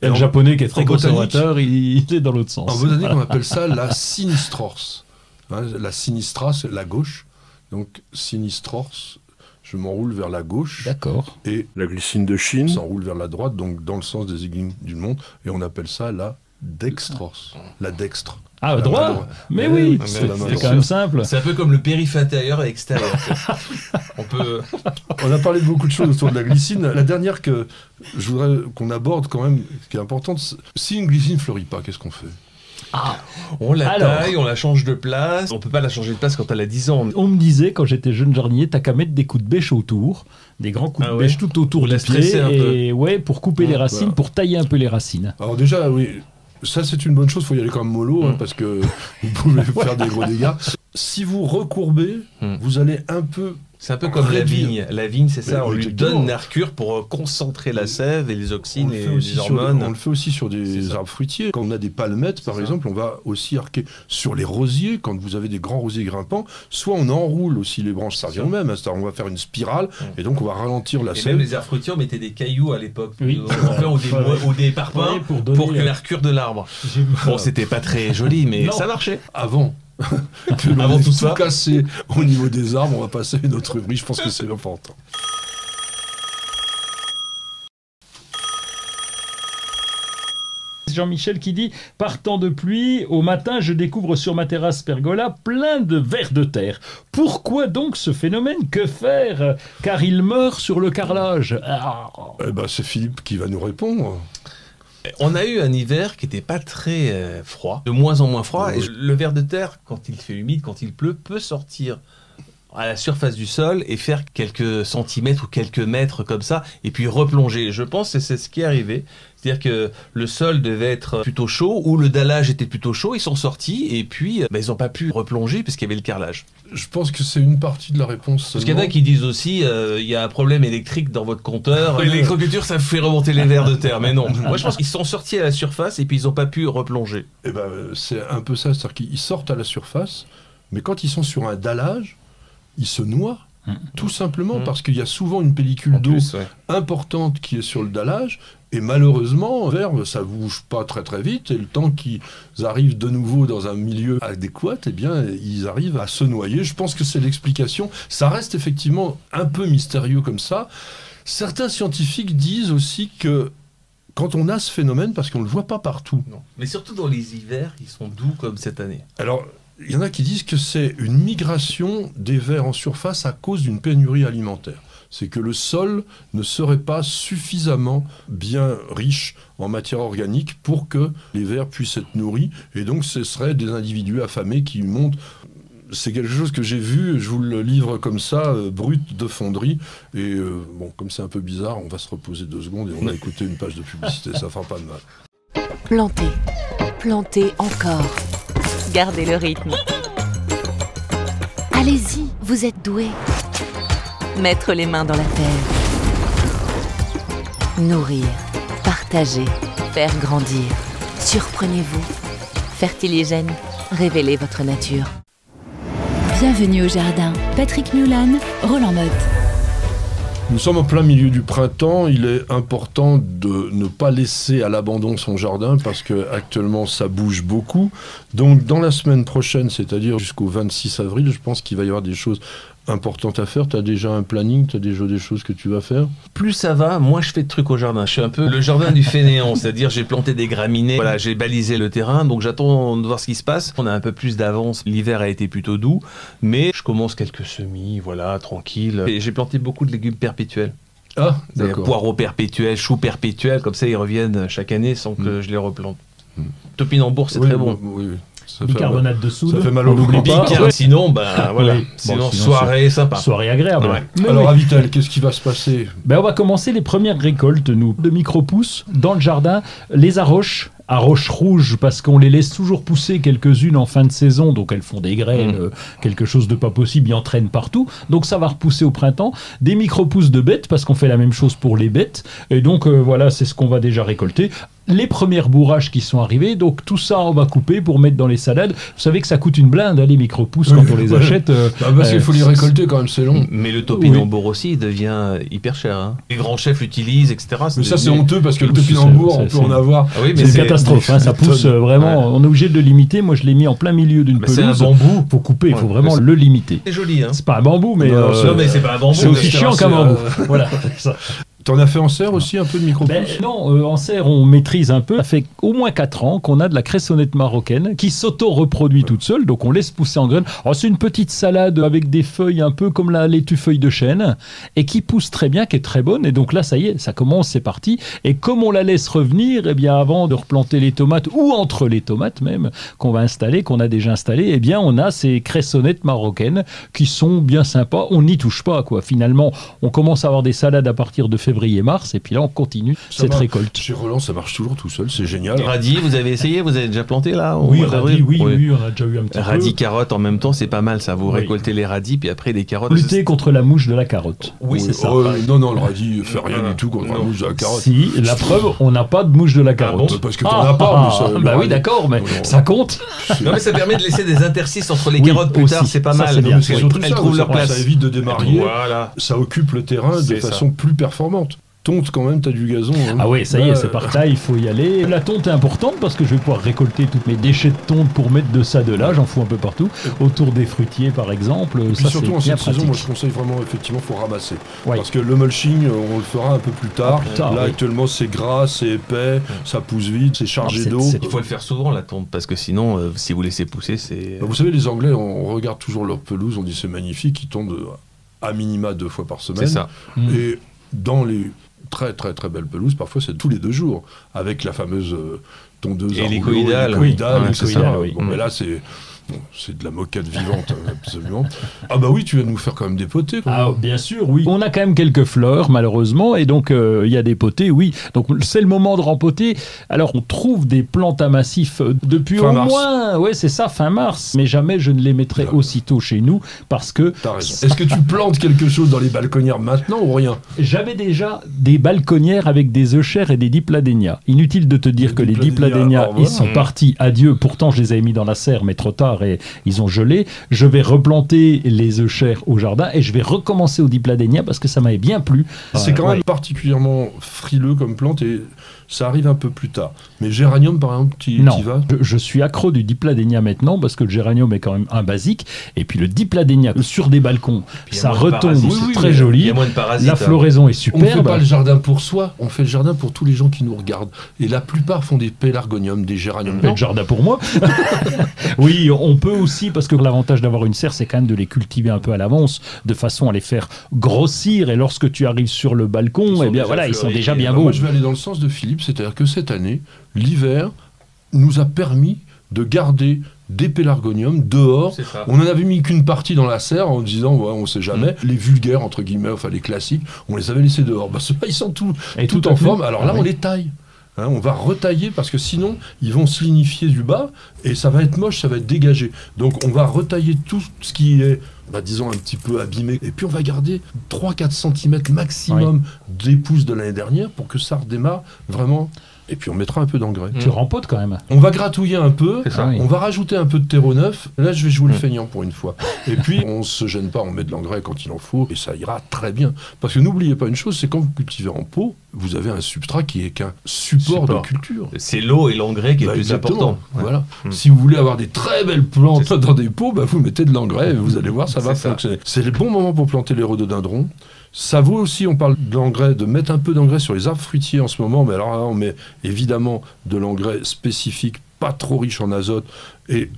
Et le japonais qui est très conservateur, il est dans l'autre sens. En botanique, on appelle ça la sinistrorse. La sinistra, c'est la gauche. Donc, sinistrorse, je m'enroule vers la gauche. D'accord. Et la glycine de Chine s'enroule vers la droite, donc dans le sens des aiguilles d'une montre. Et on appelle ça la dextrorse. La dextre. Ah, droit. Mais oui, c'est quand même simple. C'est un peu comme le périph' intérieur et extérieur. On a parlé de beaucoup de choses autour de la glycine. La dernière que je voudrais qu'on aborde quand même, qui est importante, si une glycine ne fleurit pas, qu'est-ce qu'on fait? On la taille, on la change de place. On peut pas la changer de place quand elle a 10 ans. On me disait, quand j'étais jeune jardinier, t'as qu'à mettre des coups de bêche autour, des grands coups de bêche tout autour du pied, et pour couper les racines, pour tailler un peu les racines. Alors déjà, oui, ça c'est une bonne chose, il faut y aller quand même mollo, parce que vous pouvez faire des gros dégâts. Si vous recourbez, vous allez un peu... C'est un peu comme la vigne. La vigne, c'est ça, on lui donne mercure pour concentrer la sève et les oxynes et les hormones. On le fait aussi sur des arbres fruitiers. Quand on a des palmettes, par exemple, on va aussi arquer sur les rosiers. Quand vous avez des grands rosiers grimpants, soit on enroule aussi les branches, ça revient au même. On va faire une spirale et donc on va ralentir la sève. Et même les arbres fruitiers, on mettait des cailloux à l'époque, ou des parpaings pour que mercure de l'arbre. Bon, c'était pas très joli, mais ça marchait. Avant tout ça cassé au niveau des arbres, on va passer à une autre rubrique, je pense que c'est important. Jean-Michel qui dit « Partant de pluie, au matin, je découvre sur ma terrasse pergola plein de vers de terre. Pourquoi donc ce phénomène? Que faire? Car il meurt sur le carrelage. » C'est Philippe qui va nous répondre. On a eu un hiver qui n'était pas très froid, de moins en moins froid. Et le ver de terre, quand il fait humide, quand il pleut, peut sortir à la surface du sol et faire quelques centimètres ou quelques mètres comme ça, et puis replonger. Je pense que c'est ce qui est arrivé. C'est-à-dire que le sol devait être plutôt chaud, ou le dallage était plutôt chaud, ils sont sortis, et puis ils n'ont pas pu replonger puisqu'il y avait le carrelage. Je pense que c'est une partie de la réponse. Parce qu'il y en a qui disent aussi, il y a un problème électrique dans votre compteur, l'électrocuture ça fait remonter les vers de terre, mais non. Moi je pense qu'ils sont sortis à la surface et puis ils n'ont pas pu replonger. Eh ben, c'est un peu ça, c'est-à-dire qu'ils sortent à la surface, mais quand ils sont sur un dallage, ils se noient. Tout simplement parce qu'il y a souvent une pellicule d'eau importante qui est sur le dallage, et malheureusement, ça bouge pas très très vite, et le temps qu'ils arrivent de nouveau dans un milieu adéquat, eh bien, ils arrivent à se noyer. Je pense que c'est l'explication. Ça reste effectivement un peu mystérieux comme ça. Certains scientifiques disent aussi que quand on a ce phénomène, parce qu'on ne le voit pas partout. Non. Mais surtout dans les hivers, ils sont doux comme cette année. Alors, il y en a qui disent que c'est une migration des vers en surface à cause d'une pénurie alimentaire. C'est que le sol ne serait pas suffisamment bien riche en matière organique pour que les vers puissent être nourris. Et donc, ce seraient des individus affamés qui montent. C'est quelque chose que j'ai vu, je vous le livre comme ça, brut de fonderie. Et bon, comme c'est un peu bizarre, on va se reposer 2 secondes et on va écouter une page de publicité, ça fera pas de mal. Plantez, plantez encore. Gardez le rythme. Allez-y, vous êtes doués. Mettre les mains dans la terre. Nourrir, partager, faire grandir. Surprenez-vous. Fertiligène, révélez votre nature. Bienvenue au jardin. Patrick Mulan, Roland Motte. Nous sommes en plein milieu du printemps, il est important de ne pas laisser à l'abandon son jardin parce qu'actuellement ça bouge beaucoup. Donc dans la semaine prochaine, c'est-à-dire jusqu'au 26 avril, je pense qu'il va y avoir des choses importantes à faire. Tu as déjà un planning, tu as déjà des choses que tu vas faire? Plus ça va, moins je fais de trucs au jardin. Je suis un peu le jardin du fainéant, c'est-à-dire j'ai planté des graminées, voilà, j'ai balisé le terrain, donc j'attends de voir ce qui se passe. On a un peu plus d'avance, l'hiver a été plutôt doux, mais je commence quelques semis, voilà, tranquille. Et j'ai planté beaucoup de légumes perpétuels. Ah, d'accord. Poireaux perpétuels, choux perpétuels, comme ça ils reviennent chaque année sans que je les replante. Topinambour, c'est très bon. Oui. Bicarbonate de soude. Ça fait mal au n'oublie pas. Sinon, voilà. Oui. Sinon, soirée sympa. Soirée agréable. Ouais. Mais alors, oui. Avital, qu'est-ce qui va se passer? On va commencer les premières récoltes, nous, de micro-pousses dans le jardin. Les arroches rouges, parce qu'on les laisse toujours pousser quelques-unes en fin de saison, donc elles font des graines, quelque chose de pas possible, ils en traînent partout. Donc ça va repousser au printemps. Des micro-pousses de bêtes, parce qu'on fait la même chose pour les bêtes. Et donc voilà, c'est ce qu'on va déjà récolter. Les premières bourrages qui sont arrivés, donc tout ça on va couper pour mettre dans les salades. Vous savez que ça coûte une blinde, les micro-pousses, quand on les achète. Parce qu'il faut les récolter quand même, c'est long. Mais le topinambour aussi, il devient hyper cher. Hein. Les grands chefs l'utilisent, etc. Mais ça c'est honteux parce que le topinambour, on peut en avoir. Ah oui, mais c'est une catastrophe, hein, ça pousse vraiment. On est obligé de le limiter. Moi je l'ai mis en plein milieu d'une pelouse. C'est un bambou. Faut couper, il faut vraiment le limiter. C'est joli, hein. C'est pas un bambou, mais non, mais c'est pas un bambou. c'est aussi chiant qu'un bambou. Voilà. T'en as fait en serre aussi un peu de micro-pousses? Non, en serre on maîtrise un peu. Ça fait au moins 4 ans qu'on a de la cressonnette marocaine qui s'auto-reproduit toute seule, donc on laisse pousser en graines. Alors c'est une petite salade avec des feuilles un peu comme la laitue feuille de chêne et qui pousse très bien, qui est très bonne. Et donc là ça y est, ça commence, c'est parti. Et comme on la laisse revenir, avant de replanter les tomates ou entre les tomates même qu'on va installer, qu'on a déjà installé, on a ces cressonnettes marocaines qui sont bien sympas. On n'y touche pas quoi. Finalement, on commence à avoir des salades à partir de février-mars, et puis là on continue cette récolte. Chez Roland, ça marche toujours tout seul, c'est génial. Radis, vous avez essayé? Vous avez déjà planté là? Oui, radis, oui, on a déjà eu un petit peu. Radis, carottes en même temps, c'est pas mal ça. Vous récoltez les radis, puis après les carottes. Lutter contre la mouche de la carotte. Oui, c'est ça. Non, le radis fait rien du tout contre la mouche de la carotte. Si, la preuve, on n'a pas de mouche de la carotte. Parce que t'en as pas. Oui, d'accord, mais ça compte. Non, mais ça permet de laisser des interstices entre les carottes plus tard, c'est pas mal. Elles trouvent leur place. Ça évite de démarrer. Ça occupe le terrain de façon plus performante. Tonte quand même, t'as du gazon. Hein. Ah oui, ça y est, c'est par taille, il faut y aller. La tonte est importante parce que je vais pouvoir récolter tous mes déchets de tonte pour mettre de ça, de là, j'en fous un peu partout. Autour des fruitiers par exemple. Et puis ça, surtout en cette pratique. saison, moi je conseille vraiment, effectivement, faut ramasser. Ouais. Parce que le mulching, on le fera un peu plus tard. Là actuellement c'est gras, c'est épais, ça pousse vite, c'est chargé d'eau. Il faut le faire souvent la tonte parce que sinon, si vous laissez pousser, c'est... Vous savez, les Anglais, on regarde toujours leur pelouse, on dit c'est magnifique, ils tondent à minima 2 fois par semaine. C'est ça. Et dans les très très très belles pelouses, parfois c'est tous les 2 jours, avec la fameuse tondeuse hélicoïdale, etc. oui. Bon, mais là c'est Bon, c'est de la moquette vivante, absolument. Ah bah oui, tu vas nous faire quand même des potées. Ah, bien sûr, oui. On a quand même quelques fleurs, malheureusement, et donc il y a des potées, oui. Donc c'est le moment de rempoter. Alors on trouve des plantes à massif depuis Fin au mars. moins, ouais, c'est ça, fin mars. Mais jamais je ne les mettrai aussitôt chez nous parce que T'as raison. Est-ce que tu plantes quelque chose dans les balconnières maintenant ou rien? j'avais déjà des balconnières avec des euchères et des dipladénias. Inutile de te dire que les dipladénias, au ils revoir. sont partis, adieu. Pourtant, je les avais mis dans la serre, mais trop tard, et ils ont gelé. Je vais replanter les euchères au jardin et je vais recommencer aux dipladénias parce que ça m'avait bien plu. C'est quand Ouais. même particulièrement frileux comme plante et ça arrive un peu plus tard. Mais géranium, par exemple, tu Non, y vas? je suis accro du dipladénia maintenant parce que le géranium est quand même un basique. Et puis le dipladénia sur des balcons, Puis il y a ça moins de retombe, parasites. c'est Oui, très mais Il joli. y a moins de parasites. La floraison est On ne fait superbe. pas le jardin pour soi, on fait le jardin pour tous les gens qui nous regardent. Et la plupart font des pélargoniums, des géraniums. Le jardin pour moi. Oui, on peut aussi, parce que l'avantage d'avoir une serre, c'est quand même de les cultiver un peu à l'avance, de façon à les faire grossir. Et lorsque tu arrives sur le balcon, eh bien voilà, ils sont déjà bien Alors beaux. moi, je vais aller dans le sens de Philippe, c'est-à-dire que cette année, l'hiver nous a permis de garder des pélargoniums dehors. C'est ça. On n'en avait mis qu'une partie dans la serre en disant, ouais, on sait jamais. Les vulgaires, entre guillemets, enfin les classiques, on les avait laissés dehors. Bah, ceux-là, ils sont tout Et tout tout en à fait. forme. Alors là, Ah on oui. les taille. Hein, on va retailler parce que sinon, ils vont se lignifier du bas et ça va être moche, ça va être dégagé. Donc, on va retailler tout ce qui est, bah, disons, un petit peu abîmé. Et puis, on va garder 3-4 cm maximum des pousses de l'année dernière pour que ça redémarre vraiment. Et puis, on mettra un peu d'engrais. Tu rempotes quand même. On va gratouiller un peu, C'est ça. Ah oui. on va rajouter un peu de terreau neuf. Là, je vais jouer le feignant pour une fois. Et puis, on se gêne pas, on met de l'engrais quand il en faut, et ça ira très bien. Parce que n'oubliez pas une chose, c'est quand vous cultivez en pot, vous avez un substrat qui est qu'un support de Support. culture. C'est l'eau et l'engrais qui est Bah, le plus exactement. important. Ouais. Voilà. Mm. Si vous voulez avoir des très belles plantes C'est ça. dans des pots, bah, vous mettez de l'engrais et vous allez voir, ça va C'est ça. fonctionner. C'est le bon moment pour planter les rhododendrons. Ça vaut aussi, on parle d'engrais, de mettre un peu d'engrais sur les arbres fruitiers en ce moment, mais alors là, on met évidemment de l'engrais spécifique, pas trop riche en azote, et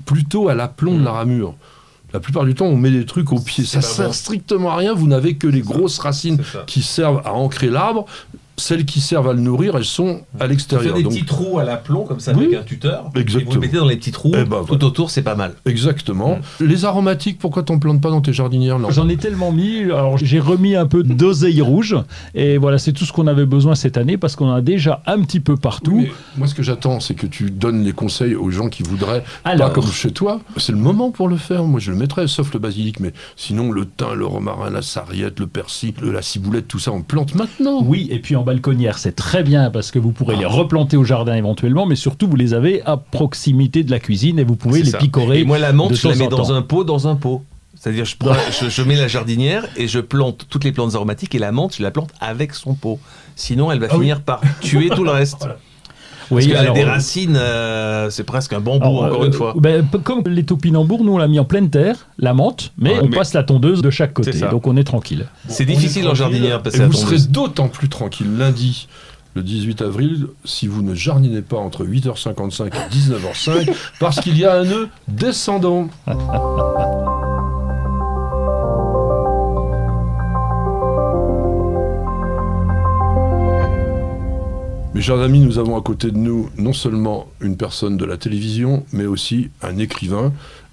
plutôt à l'aplomb de la ramure. La plupart du temps, on met des trucs au pied. Ça pas sert bon. strictement à rien, vous n'avez que les grosses racines C'est ça. qui servent à ancrer l'arbre. Celles qui servent à le nourrir, elles sont à Tu l'extérieur. fais des Donc, petits trous à l'aplomb comme ça Oui. avec un tuteur. Et vous Exactement. le mettez dans les petits trous. Eh ben, tout voilà. autour, c'est pas mal. Exactement. Les aromatiques, pourquoi t'en plantes pas dans tes jardinières? Non. J'en ai tellement mis, alors j'ai remis un peu d'oseille rouge, et voilà, c'est tout ce qu'on avait besoin cette année, parce qu'on en a déjà un petit peu partout. Oui, mais moi, ce que j'attends, c'est que tu donnes les conseils aux gens qui voudraient, Alors. pas comme chez toi. C'est le moment pour le faire. Moi, je le mettrais, sauf le basilic, mais sinon, le thym, le romarin, la sarriette, le persil, la ciboulette, tout ça, on plante maintenant. Oui, et puis en balconnière, c'est très bien parce que vous pourrez les replanter au jardin éventuellement, mais surtout vous les avez à proximité de la cuisine et vous pouvez C'est les ça. picorer. Et moi, la menthe, de je la temps mets en dans temps. un pot. C'est-à-dire, je mets la jardinière et je plante toutes les plantes aromatiques et la menthe, je la plante avec son pot. Sinon, elle va finir par tuer tout le reste. Parce Oui, qu'elle a alors, des racines, c'est presque un bambou, alors, encore une fois. Comme les topinambours, nous on l'a mis en pleine terre, la menthe, mais Ouais, on mais- passe la tondeuse de chaque côté, C'est ça. donc on est tranquille. C'est On est difficile en tranquille, jardinière parce Et que vous serez d'autant plus tranquille lundi. Le 18 avril, si vous ne jardinez pas entre 8h55 et 19h05, parce qu'il y a un nœud descendant. Mes chers amis, nous avons à côté de nous non seulement une personne de la télévision, mais aussi un écrivain.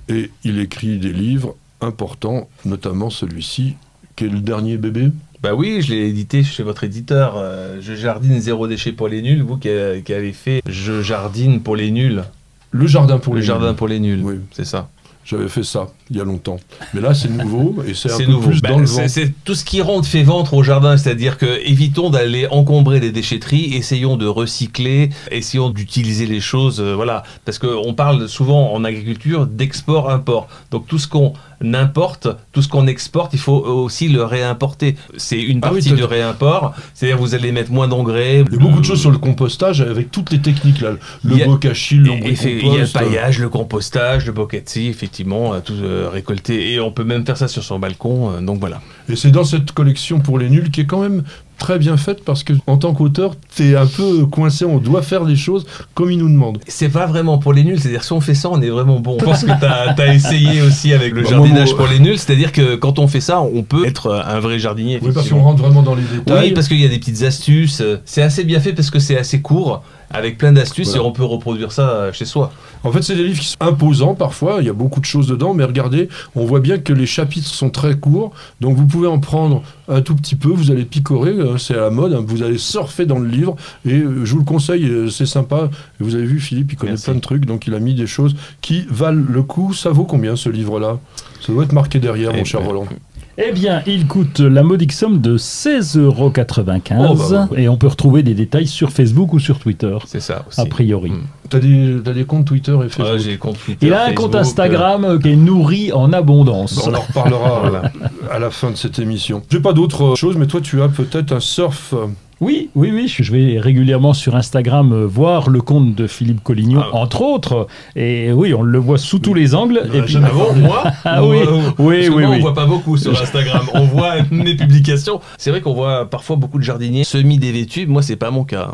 Et il écrit des livres importants, notamment celui-ci, qui est le dernier bébé. Bah oui, je l'ai édité chez votre éditeur. Je jardine zéro déchet pour les nuls. Vous qui avez fait Je jardine pour les nuls. Le jardin pour Le les jardin nuls. pour les nuls. Oui. C'est ça. J'avais fait ça il y a longtemps. Mais là, c'est nouveau et c'est un C'est peu nouveau. plus Bah, dans le vent. c'est tout ce qui rentre fait ventre au jardin, c'est-à-dire que évitons d'aller encombrer les déchetteries, essayons de recycler, essayons d'utiliser les choses, voilà, parce qu'on parle souvent en agriculture d'export-import. Donc tout ce qu'on importe, tout ce qu'on exporte, il faut aussi le réimporter. C'est une Ah oui, partie t'as- du réimport, c'est-à-dire vous allez mettre moins d'engrais. Il y a beaucoup de choses sur le compostage avec toutes les techniques là. Il Le y a- bokashi, Il y a l'ombricompost. le paillage, le compostage, le bocati, effectivement, tout récolté. Et on peut même faire ça sur son balcon, donc voilà. Et c'est dans cette collection pour les nuls qui est quand même très bien faite parce que en tant qu'auteur, t'es un peu coincé. On doit faire les choses comme ils nous demandent. C'est pas vraiment pour les nuls, c'est-à-dire si on fait ça, on est vraiment bon. Je pense que t'as essayé aussi avec le Bah, jardinage moi, pour les nuls, c'est-à-dire que quand on fait ça, on peut être un vrai jardinier. Oui, parce qu'on effectivement. rentre vraiment dans les détails. Oui, parce qu'il y a des petites astuces. C'est assez bien fait parce que c'est assez court avec plein d'astuces, Voilà. et on peut reproduire ça chez soi. En fait, c'est des livres qui sont imposants parfois, il y a beaucoup de choses dedans, mais regardez, on voit bien que les chapitres sont très courts, donc vous pouvez en prendre un tout petit peu, vous allez picorer, c'est à la mode, hein, vous allez surfer dans le livre, et je vous le conseille, c'est sympa. Et vous avez vu, Philippe, il connaît Merci. plein de trucs, donc il a mis des choses qui valent le coup. Ça vaut combien ce livre-là? Ça doit être marqué derrière, mon cher Roland. Eh bien, il coûte la modique somme de 16,95 €. Oh, bah, Et on peut retrouver des détails sur Facebook ou sur Twitter, C'est ça aussi. a priori. T'as des comptes Twitter et Facebook? Ouais, j'ai des comptes Twitter, Il a un Facebook, compte Instagram qui est nourri en abondance. On en reparlera Voilà. à la fin de cette émission. J'ai pas d'autre chose, mais toi tu as peut-être un surf. Oui, je vais régulièrement sur Instagram voir le compte de Philippe Collignon, Ah. entre autres. Et oui, on le voit sous tous les angles. Il en Et a puis, jamais Ah bon, moi Ah oui, oui, Parce que oui, moi, oui. on voit pas beaucoup sur Instagram. On voit mes publications. C'est vrai qu'on voit parfois beaucoup de jardiniers semi-dévêtus. Moi, c'est pas mon cas.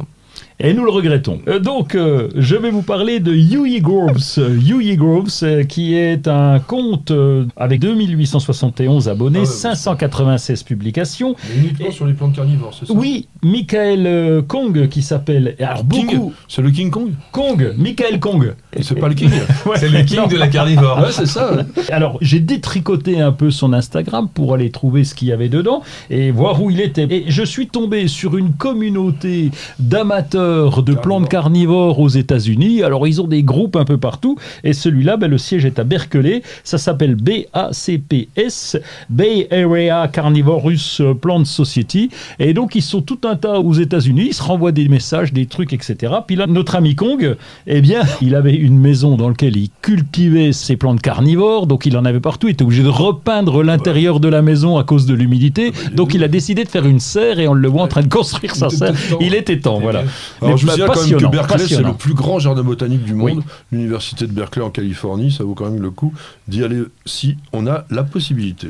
Et nous le regrettons. Donc, je vais vous parler de Huey Groves, qui est un compte avec 2871 abonnés, Ah ouais, 596 publications. Mais uniquement sur les plantes carnivores, c'est ça? Oui, Michael Kong qui s'appelle... Alors, King. beaucoup... C'est le King Kong? Michael Kong. C'est pas le King? Ouais, C'est le king non. de la carnivore. Ouais, c'est ça. Ouais. Alors, j'ai détricoté un peu son Instagram pour aller trouver ce qu'il y avait dedans et voir où il était. Et je suis tombé sur une communauté d'amateurs de plantes carnivores aux États-Unis. Alors, ils ont des groupes un peu partout. Et celui-là, le siège est à Berkeley. Ça s'appelle BACPS, Bay Area Carnivorous Plant Society. Et donc, ils sont tout un tas aux États-Unis. Ils se renvoient des messages, des trucs, etc. Puis là, notre ami Kong, eh bien, il avait une maison dans laquelle il cultivait ses plantes carnivores. Donc, il en avait partout. Il était obligé de repeindre l'intérieur de la maison à cause de l'humidité. Donc, il a décidé de faire une serre et on le voit en train de construire sa serre. Il était temps, voilà. Alors, je vous Mais dis quand même que passionnant, Berkeley, c'est passionnant. le plus grand jardin botanique du monde. Oui. L'université de Berkeley en Californie, ça vaut quand même le coup d'y aller si on a la possibilité.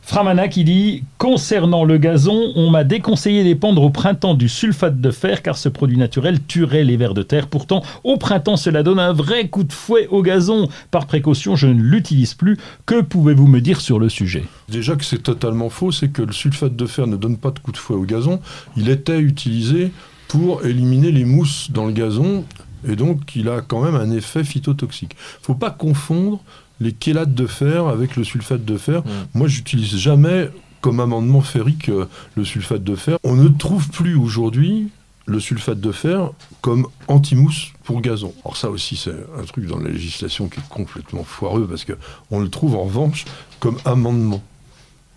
Framana qui dit « Concernant le gazon, on m'a déconseillé d'épandre au printemps du sulfate de fer car ce produit naturel tuerait les vers de terre. Pourtant, au printemps, cela donne un vrai coup de fouet au gazon. Par précaution, je ne l'utilise plus. Que pouvez-vous me dire sur le sujet ?» Déjà que c'est totalement faux, c'est que le sulfate de fer ne donne pas de coup de fouet au gazon. Il était utilisé pour éliminer les mousses dans le gazon et donc il a quand même un effet phytotoxique. Il ne faut pas confondre les chélates de fer avec le sulfate de fer. Moi, j'utilise jamais comme amendement ferrique le sulfate de fer. On ne trouve plus aujourd'hui le sulfate de fer comme anti-mousse pour gazon. Alors ça aussi, c'est un truc dans la législation qui est complètement foireux parce qu'on le trouve en revanche comme amendement.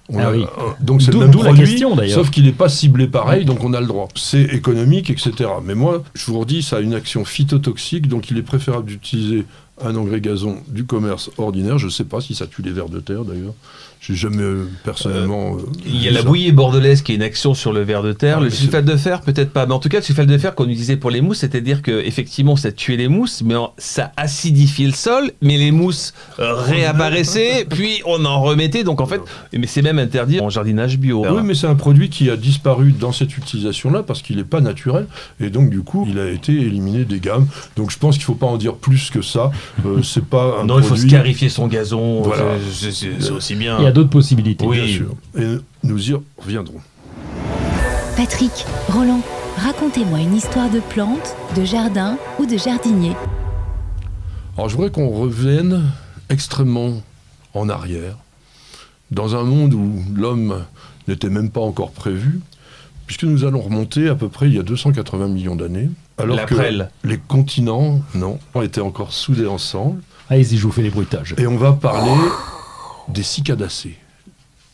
Oui. Donc c'est le D'où même la produit, question, d'ailleurs. sauf qu'il n'est pas ciblé pareil, donc on a le droit. C'est économique, etc. Mais moi, je vous redis, ça a une action phytotoxique, donc il est préférable d'utiliser un engrais gazon du commerce ordinaire. Je ne sais pas si ça tue les vers de terre, d'ailleurs. J'ai jamais personnellement... Il y a vu la ça. bouillie bordelaise qui est une action sur le ver de terre. Ah, Le mais sulfate de fer, peut-être pas. Mais en tout cas, le sulfate de fer qu'on utilisait pour les mousses, c'est-à-dire qu'effectivement, ça tuait les mousses, mais ça acidifiait le sol, mais les mousses réapparaissaient, puis on en remettait. Donc en fait, mais c'est même interdit en jardinage bio. Oui, mais c'est un produit qui a disparu dans cette utilisation-là parce qu'il n'est pas naturel et donc du coup, il a été éliminé des gammes. Donc je pense qu'il ne faut pas en dire plus que ça. C'est pas un Non, il faut produit... scarifier son gazon. Voilà. C'est aussi bien. Il y a d'autres possibilités. Oui. Bien sûr. Et nous y reviendrons. Patrick, Roland, racontez-moi une histoire de plante, de jardin ou de jardinier. Alors je voudrais qu'on revienne extrêmement en arrière, dans un monde où l'homme n'était même pas encore prévu, puisque nous allons remonter à peu près il y a 280 millions d'années, alors La que prêle. les continents, non, étaient encore soudés ensemble. Allez-y, je vous fais les bruitages. Et on va parler des cicadacées,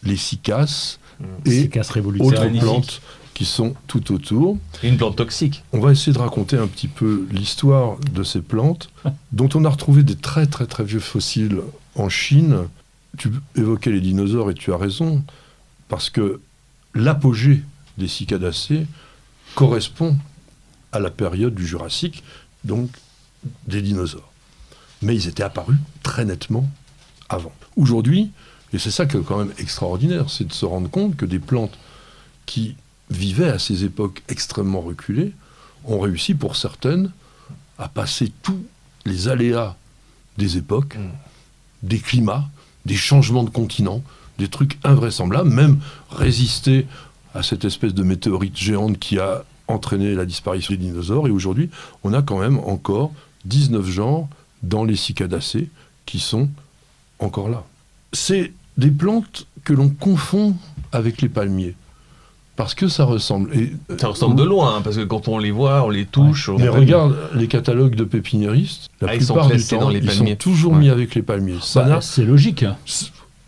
les cicaces et Cicasse révolutionnaire. autres magnifique. plantes qui sont tout autour. Une plante toxique. On va essayer de raconter un petit peu l'histoire de ces plantes, dont on a retrouvé des très très très vieux fossiles en Chine. Tu évoquais les dinosaures et tu as raison, parce que l'apogée des cicadacées correspond à la période du Jurassique, donc des dinosaures. Mais ils étaient apparus très nettement avant. Aujourd'hui, et c'est ça qui est quand même extraordinaire, c'est de se rendre compte que des plantes qui vivaient à ces époques extrêmement reculées ont réussi pour certaines à passer tous les aléas des époques, des climats, des changements de continents, des trucs invraisemblables, même résister à cette espèce de météorite géante qui a entraîné la disparition des dinosaures. Et aujourd'hui, on a quand même encore 19 genres dans les cicadacées qui sont encore là. C'est des plantes que l'on confond avec les palmiers. Parce que ça ressemble. Et, ça ressemble de loin, hein, parce que quand on les voit, on les touche. Mais regarde les catalogues de pépiniéristes, la plupart du temps, ils sont toujours mis avec les palmiers. C'est logique.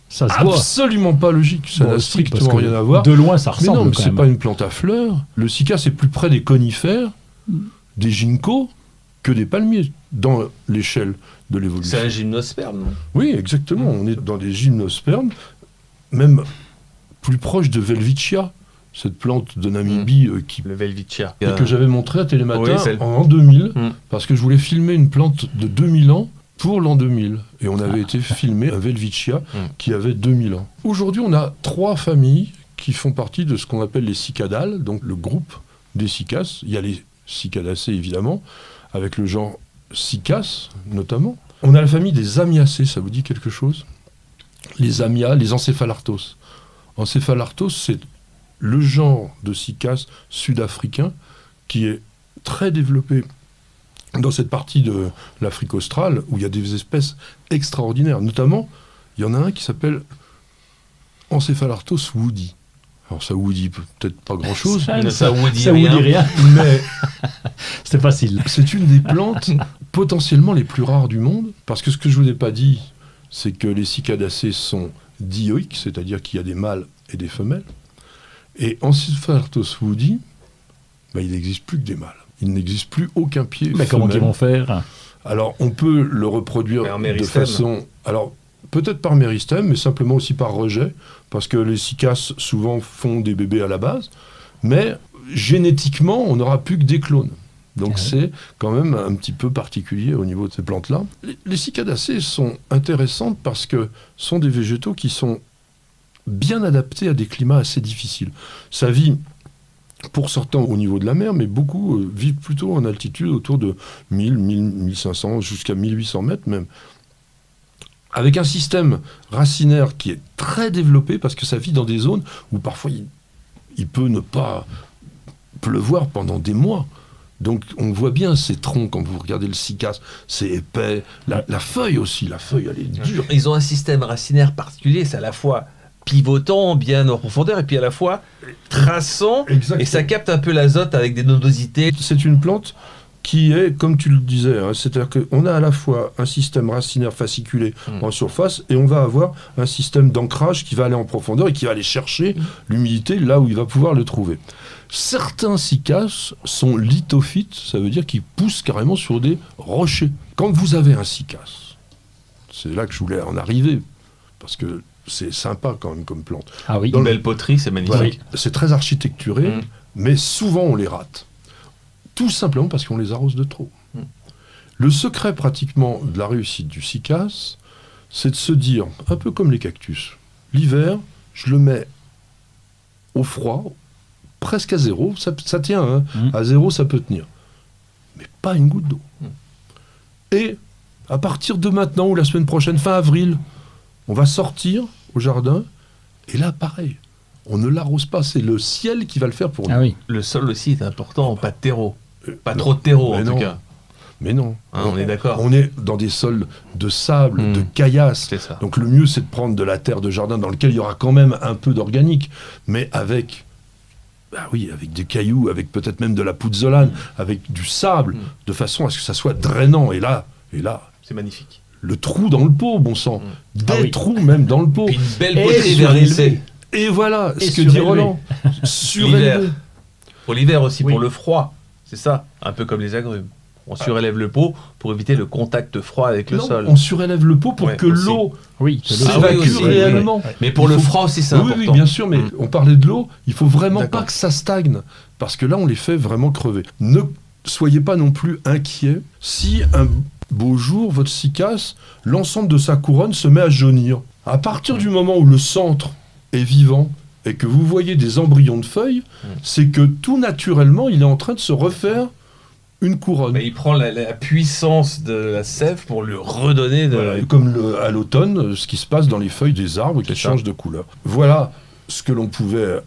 Ça se voit. Absolument pas logique. Ça n'a strictement rien à voir. De loin, ça ressemble. Mais non, c'est pas une plante à fleurs. Le cycas est plus près des conifères, des ginkgos, que des palmiers dans l'échelle de l'évolution. C'est un gymnosperme, non? Oui, exactement. On est dans des gymnospermes, même plus proche de Welwitschia, cette plante de Namibie le Welwitschia. Que j'avais montré à Télématin oui, en 2000, parce que je voulais filmer une plante de 2000 ans pour l'an 2000. Et on avait été filmer un Welwitschia qui avait 2000 ans. Aujourd'hui, on a 3 familles qui font partie de ce qu'on appelle les cicadales, donc le groupe des cicas. Il y a les cicadacées, évidemment, avec le genre Cycas, notamment. On a la famille des Amiacées, ça vous dit quelque chose? Les Amias, les Encéphalartos. Encéphalartos, c'est le genre de cycas sud-africain qui est très développé dans cette partie de l'Afrique australe où il y a des espèces extraordinaires. Notamment, il y en a un qui s'appelle Encéphalartos woody. Alors ça woody peut-être pas grand-chose. Ça woody rien. Mais c'est facile. C'est une des plantes potentiellement les plus rares du monde, parce que ce que je vous ai pas dit, c'est que les cicadacées sont dioïques, c'est-à-dire qu'il y a des mâles et des femelles. Et Encéphalartos woody, il n'existe plus que des mâles. Il n'existe plus aucun pied femelle. Mais comment ils vont faire? Alors, on peut le reproduire de façon... Alors, peut-être par méristème, mais simplement aussi par rejet, parce que les cycas, souvent, font des bébés à la base. Mais, génétiquement, on n'aura plus que des clones. Donc, c'est quand même un petit peu particulier au niveau de ces plantes-là. Les cicadacées sont intéressantes parce que ce sont des végétaux qui sont bien adaptés à des climats assez difficiles. Ça vit, pour certains, au niveau de la mer, mais beaucoup vivent plutôt en altitude, autour de 1000, 1500, jusqu'à 1800 mètres même. Avec un système racinaire qui est très développé, parce que ça vit dans des zones où parfois il peut ne pas pleuvoir pendant des mois. Donc on voit bien ces troncs, quand vous regardez le cycas, c'est épais. La feuille aussi, la feuille elle est dure. Ils ont un système racinaire particulier, c'est à la fois pivotant, bien en profondeur, et puis à la fois traçant, et ça capte un peu l'azote avec des nodosités. C'est une plante qui est, comme tu le disais, hein, c'est-à-dire qu'on a à la fois un système racinaire fasciculé en surface, et on va avoir un système d'ancrage qui va aller en profondeur et qui va aller chercher l'humidité là où il va pouvoir le trouver. Certains cycas sont lithophytes, ça veut dire qu'ils poussent carrément sur des rochers. Quand vous avez un cycas, c'est là que je voulais en arriver, parce que c'est sympa quand même comme plante. Ah oui, une belle poterie, c'est magnifique. Voilà, c'est très architecturé, mais souvent on les rate. Tout simplement parce qu'on les arrose de trop. Le secret pratiquement de la réussite du cycas, c'est de se dire, un peu comme les cactus, l'hiver, je le mets au froid, presque à zéro, ça tient, hein. À zéro ça peut tenir, mais pas une goutte d'eau. Et à partir de maintenant, ou la semaine prochaine, fin avril, on va sortir au jardin, et là pareil, on ne l'arrose pas, c'est le ciel qui va le faire pour nous. Ah oui. Le sol aussi est important, pas de terreau. Pas trop de terreau en tout cas. Mais non. Hein, on est d'accord. On est dans des sols de sable, de caillasse. C'est ça. Donc le mieux c'est de prendre de la terre de jardin dans lequel il y aura quand même un peu d'organique, mais avec, avec des cailloux, avec peut-être même de la pouzzolane, avec du sable, de façon à ce que ça soit drainant. Et là, c'est magnifique. Le trou dans le pot, bon sang. Des trous même dans le pot. Puis une belle poterie vernissée. Et voilà ce que dit Roland. Surélevé. Pour l'hiver aussi, pour le froid. C'est ça, un peu comme les agrumes. On surélève le pot pour éviter le contact froid avec le sol. On surélève le pot pour que l'eau s'évacue réellement. Mais pour le froid aussi, c'est important. Oui, bien sûr, mais on parlait de l'eau, il faut vraiment pas que ça stagne, parce que là, on les fait vraiment crever. Ne soyez pas non plus inquiets si un beau jour, votre cycas, l'ensemble de sa couronne se met à jaunir. À partir du moment où le centre est vivant, et que vous voyez des embryons de feuilles, c'est que tout naturellement, il est en train de se refaire une couronne. Il prend la puissance de la sève pour lui redonner de... Voilà, comme à l'automne, ce qui se passe dans les feuilles des arbres qui changent de couleur. Voilà ce que l'on pouvait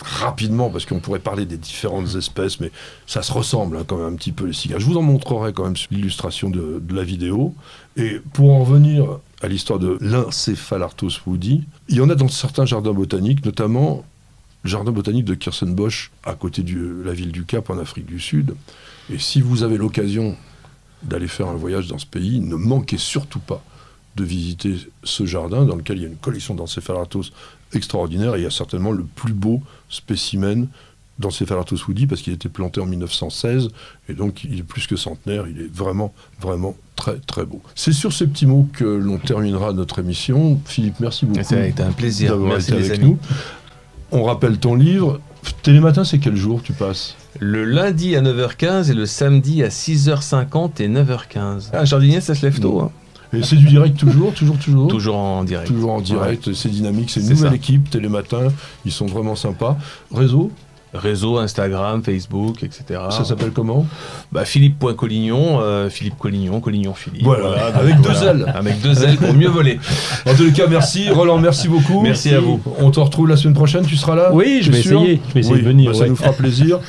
rapidement, parce qu'on pourrait parler des différentes espèces, mais ça se ressemble quand même un petit peu les cigares. Je vous en montrerai quand même sur l'illustration de la vidéo. Et pour en revenir à l'histoire de l'Encephalartos woodii, il y en a dans certains jardins botaniques, notamment le jardin botanique de Kirstenbosch, à côté de la ville du Cap, en Afrique du Sud. Et si vous avez l'occasion d'aller faire un voyage dans ce pays, ne manquez surtout pas de visiter ce jardin dans lequel il y a une collection d'Encephalartos extraordinaire, et il y a certainement le plus beau spécimen d'Encephalartos woodii parce qu'il a été planté en 1916 et donc il est plus que centenaire, il est vraiment, vraiment très très beau. C'est sur ces petits mots que l'on terminera notre émission. Philippe, merci beaucoup. Ça a été un plaisir. D'avoir Merci été les avec amis. nous. On rappelle ton livre. Télématin, c'est quel jour tu passes? Le lundi à 9h15 et le samedi à 6h50 et 9h15. Un jardinier, ça se lève tôt. Hein. Et c'est du direct toujours. Toujours en direct. Toujours en direct, Ouais. c'est dynamique, c'est une C'est nouvelle ça. équipe, Télématin, ils sont vraiment sympas. Réseau, Réseau, Instagram, Facebook, etc. ça s'appelle comment? Philippe.Collignon, Philippe Collignon, Collignon Philippe. Voilà, avec deux L. Avec 2 L pour mieux voler. En tous les cas, merci. Roland, merci beaucoup. Merci à vous. On te retrouve la semaine prochaine, tu seras là? Oui, je T'es vais sûr? essayer. Je vais essayer Oui, de venir. bah, ça ouais. nous fera plaisir.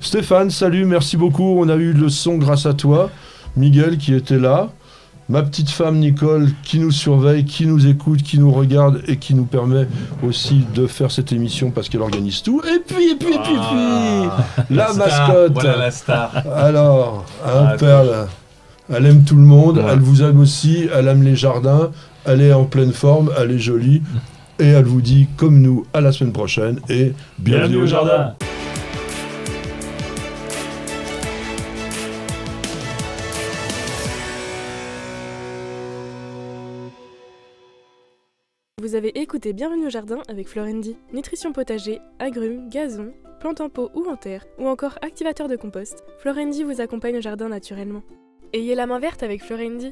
Stéphane, salut, merci beaucoup. On a eu le son grâce à toi. Miguel qui était là. Ma petite femme Nicole qui nous surveille, qui nous écoute, qui nous regarde et qui nous permet aussi de faire cette émission parce qu'elle organise tout. Et puis, la mascotte. Voilà la star. Alors, Ah, Perle, elle aime tout le monde, Ouais. elle vous aime aussi, elle aime les jardins, elle est en pleine forme, elle est jolie, et elle vous dit, comme nous, à la semaine prochaine, et bienvenue au jardin. Vous avez écouté Bienvenue au jardin avec Florendi. Nutrition potager, agrumes, gazon, plantes en pot ou en terre, ou encore activateur de compost, Florendi vous accompagne au jardin naturellement. Ayez la main verte avec Florendi.